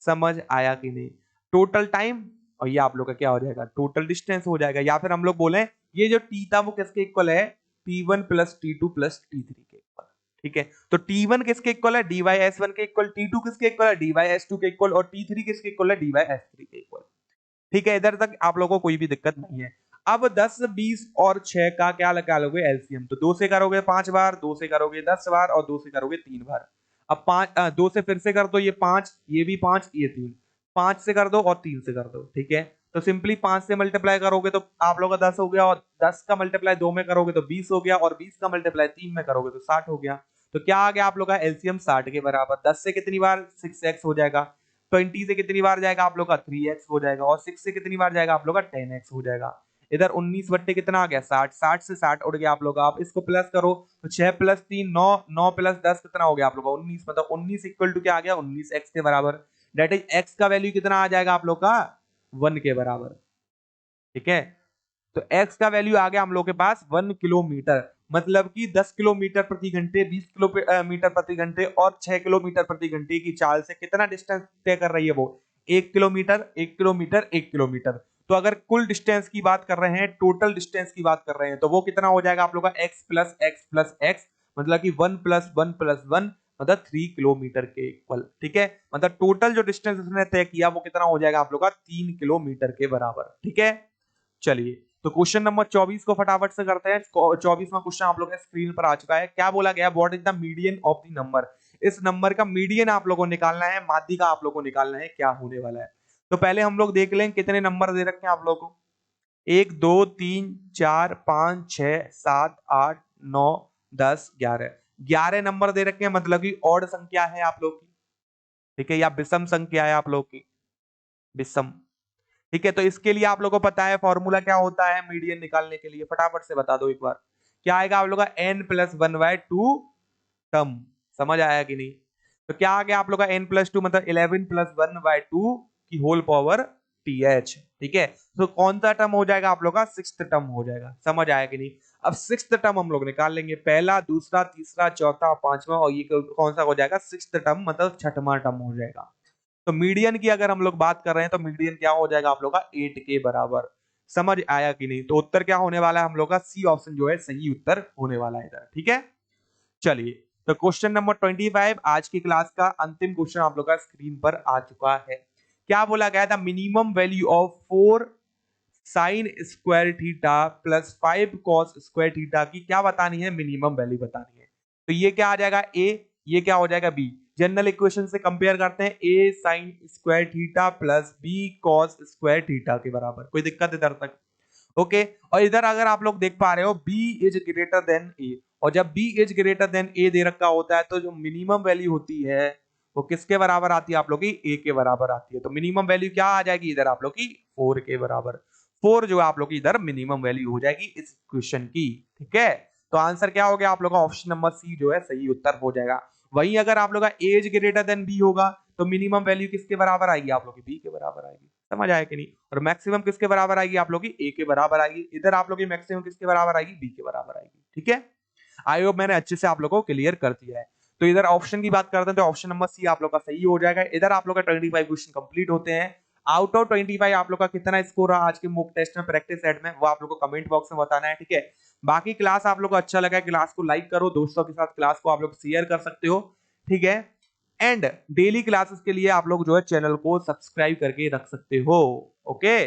समझ आया कि नहीं? टोटल टाइम, और ये आप लोग का क्या हो जाएगा? टोटल डिस्टेंस हो जाएगा। या फिर हम लोग बोले ये जो t था वो किसके इक्वल है? t1 plus t2 plus t3 के इक्वल। ठीक है, तो t1 किसके इक्वल है? dy s1 के इक्वल। t2 किसके इक्वल है? dy s2 के इक्वल। और t3 किसके इक्वल है? dy s3 के इक्वल। ठीक है, इधर तक आप लोगों को कोई भी दिक्कत नहीं है। अब 10, 20 और 6 का क्या लगा लोगे? एलसीएम। तो 2 से करोगे 5 बार, 2 से करोगे 10 बार, और 2 से करोगे 3 बार। अब 2 से फिर से कर दो, ये 5, ये भी 5, ये 3। 5 से कर दो और 3 से कर दो। ठीक है, तो सिंपली 5 से मल्टीप्लाई करोगे तो आप लोग का 10 हो गया, और 10 का मल्टीप्लाई 2 में करोगे तो 20 हो गया, और 20 का मल्टीप्लाई 3 में करोगे तो 60 हो गया। तो क्या आ गया आप लोग का? एलसीएम 60 के बराबर। 10 से कितनी बार? 6x हो जाएगा। 20 से कितनी बार जाएगा आप लोग का? 3x हो जाएगा। और 6 से कितनी बार जाएगा आप लोग का? 10x हो जाएगा। इधर 19 बट्टे कितना आ गया? 60। 60 से 60 उड़ गया आप लोग। आप इसको प्लस करो तो 6 प्लस 3 9, 9 प्लस 10 कितना हो गया आप लोग का? 19। मतलब 19 इक्वल टू क्या आ गया? 19x के बराबर। दैट इज x का वैल्यू कितना आ जाएगा आप लोग का? 1 के बराबर। ठीक है, तो x का वैल्यू आ गया हम लोग के पास 1 किलोमीटर। मतलब कि 10 किलोमीटर प्रति घंटे, 20 किलोमीटर प्रति घंटे और 6 किलोमीटर प्रति घंटे की चाल से कितना डिस्टेंस तय कर रही है वो? 1 किलोमीटर, 1 किलोमीटर, 1 किलोमीटर। तो अगर कुल डिस्टेंस की बात कर रहे हैं, टोटल डिस्टेंस की बात कर रहे हैं, तो वो कितना हो जाएगा आप लोग का? x plus x plus x, मतलब कि 1 प्लस 1 प्लस 1, मतलब 3 किलोमीटर के इक्वल। ठीक है, मतलब टोटल जो डिस्टेंस उसने तय किया वो कितना हो जाएगा आप लोग का? 3 किलोमीटर के बराबर। ठीक है, चलिए तो क्वेश्चन नंबर 24 को फटाफट से करते हैं। 24वां क्वेश्चन आप लोग के स्क्रीन पर आ चुका है। क्या बोला गया? What is the median of the number? इस नंबर का मीडियन आप लोगों को निकालना है, माध्यिका आप लोगों को निकालना है, क्या होने वाला है। तो पहले हम लोग देख लें कितने नंबर दे रखे हैं आप लोगों को। 1 2 3 4 5 6 7 8 9 10 11। 11 नंबर दे रखे हैं, मतलब कि ऑड संख्या है आप लोग की। ठीक है, या विषम संख्या है आप लोग की, विषम। ठीक है, तो इसके लिए आप लोगों को पता है फॉर्मूला क्या होता है मीडियन निकालने के लिए? फटाफट से बता दो एक बार। क्या आएगा आप लोग का? n plus 1/2 term. समझ आया कि नहीं? तो क्या आ गया आप लोग का? n प्लस 2 मतलब 11 प्लस 1/2 की होल पावर th। ठीक है, तो कौन सा टर्म हो जाएगा आप लोग का? 6th टर्म हो जाएगा। समझ आया कि नहीं? अब 6th टर्म हम लोग निकाल लेंगे। पहला, दूसरा, तीसरा, चौथा, पांचवा, और ये कौन सा हो जाएगा? 6th टर्म, मतलब 6वां टर्म हो जाएगा। तो मीडियन की अगर हम लोग बात कर रहे हैं तो मीडियन क्या हो जाएगा आप लोग का? 8 के बराबर। समझ आया कि नहीं? तो उत्तर क्या होने वाला है हम लोग का? सी ऑप्शन जो है सही उत्तर होने वाला है इधर। ठीक है, चलिए तो क्वेश्चन नंबर 25 आज की क्लास का अंतिम क्वेश्चन आप लोग का स्क्रीन पर आ चुका है। क्या बोला गया था? Minimum value of 4 sign square theta plus 5 cos square theta की क्या बतानी है? मिनिमम वैल्यू बतानी है। तो ये क्या आ जाएगा? ए। ये क्या हो जाएगा? बी। जनरल इक्वेशन से कंपेयर करते हैं। A sine square theta plus B cos square theta के बराबर। कोई दिक्कत इधर तक? ओके, और इधर अगर आप लोग देख पा रहे हो बी इज ग्रेटर देन ए, और जब बी इज ग्रेटर देन ए दे रखा होता है तो जो मिनिमम वैल्यू होती है वो किसके बराबर आती है आप लोग की? ए के बराबर आती है। तो मिनिमम वैल्यू क्या आ जाएगी इधर आप लोग की? 4 के बराबर। 4 जो है आप लोग की इधर मिनिमम वैल्यू हो जाएगी इस क्वेश्चन की। ठीक है, तो आंसर क्या हो गया आप लोग का? ऑप्शन नंबर सी जो है सही उत्तर हो जाएगा। वहीं अगर आप लोग का एज ग्रेटर देन बी होगा तो मिनिमम वैल्यू किसके बराबर आएगी? आप लोग की बी के बराबर आएगी। समझ आया कि नहीं? और मैक्सिमम किसके बराबर आएगी? आप लोग की ए के बराबर आएगी। इधर आप लोग की मैक्सिमम किसके बराबर आएगी? बी के बराबर आएगी। ठीक है, आई होप मैंने अच्छे से आप लोगों को क्लियर कर दिया है। तो इधर ऑप्शन की बात करते हैं तो ऑप्शन नंबर सी आप लोग का सही हो जाएगा। इधर आप लोग का 25 क्वेश्चन कंप्लीट होते हैं। आउट ऑफ 25 आप लोग का कितना स्कोर रहा आज के मॉक टेस्ट में प्रैक्टिस सेट में, वो आप लोग को कमेंट बॉक्स में बताना है। ठीक है, बाकी क्लास आप लोग को अच्छा लगा है, क्लास को लाइक करो, दोस्तों के साथ क्लास को आप लोग शेयर कर सकते हो। ठीक है, एंड डेली क्लासेस के लिए आप लोग जो है चैनल को सब्सक्राइब करके रख सकते हो। ओके,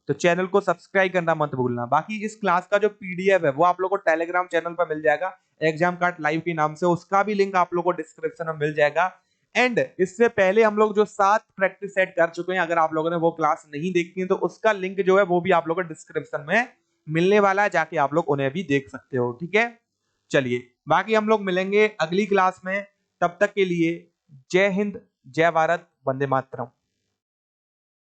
तो चैनल को सब्सक्राइब करना मत भूलना। बाकी इस क्लास का जो पीडीएफ है वो आप लोग को टेलीग्राम चैनल पर मिल जाएगा, एग्जाम कार्ड लाइव के नाम से, उसका भी लिंक आप लोग को डिस्क्रिप्शन में मिल जाएगा। एंड इससे पहले हम लोग जो 7 प्रैक्टिस सेट कर चुके हैं, अगर आप लोगों ने वो क्लास नहीं देखी है तो उसका लिंक जो है वो भी आप लोग को डिस्क्रिप्शन में मिलने वाला है, जाके आप लोग उन्हें भी देख सकते हो। ठीक है, चलिए बाकी हम लोग मिलेंगे अगली क्लास में। तब तक के लिए जय हिंद, जय भारत, वंदे मातरम।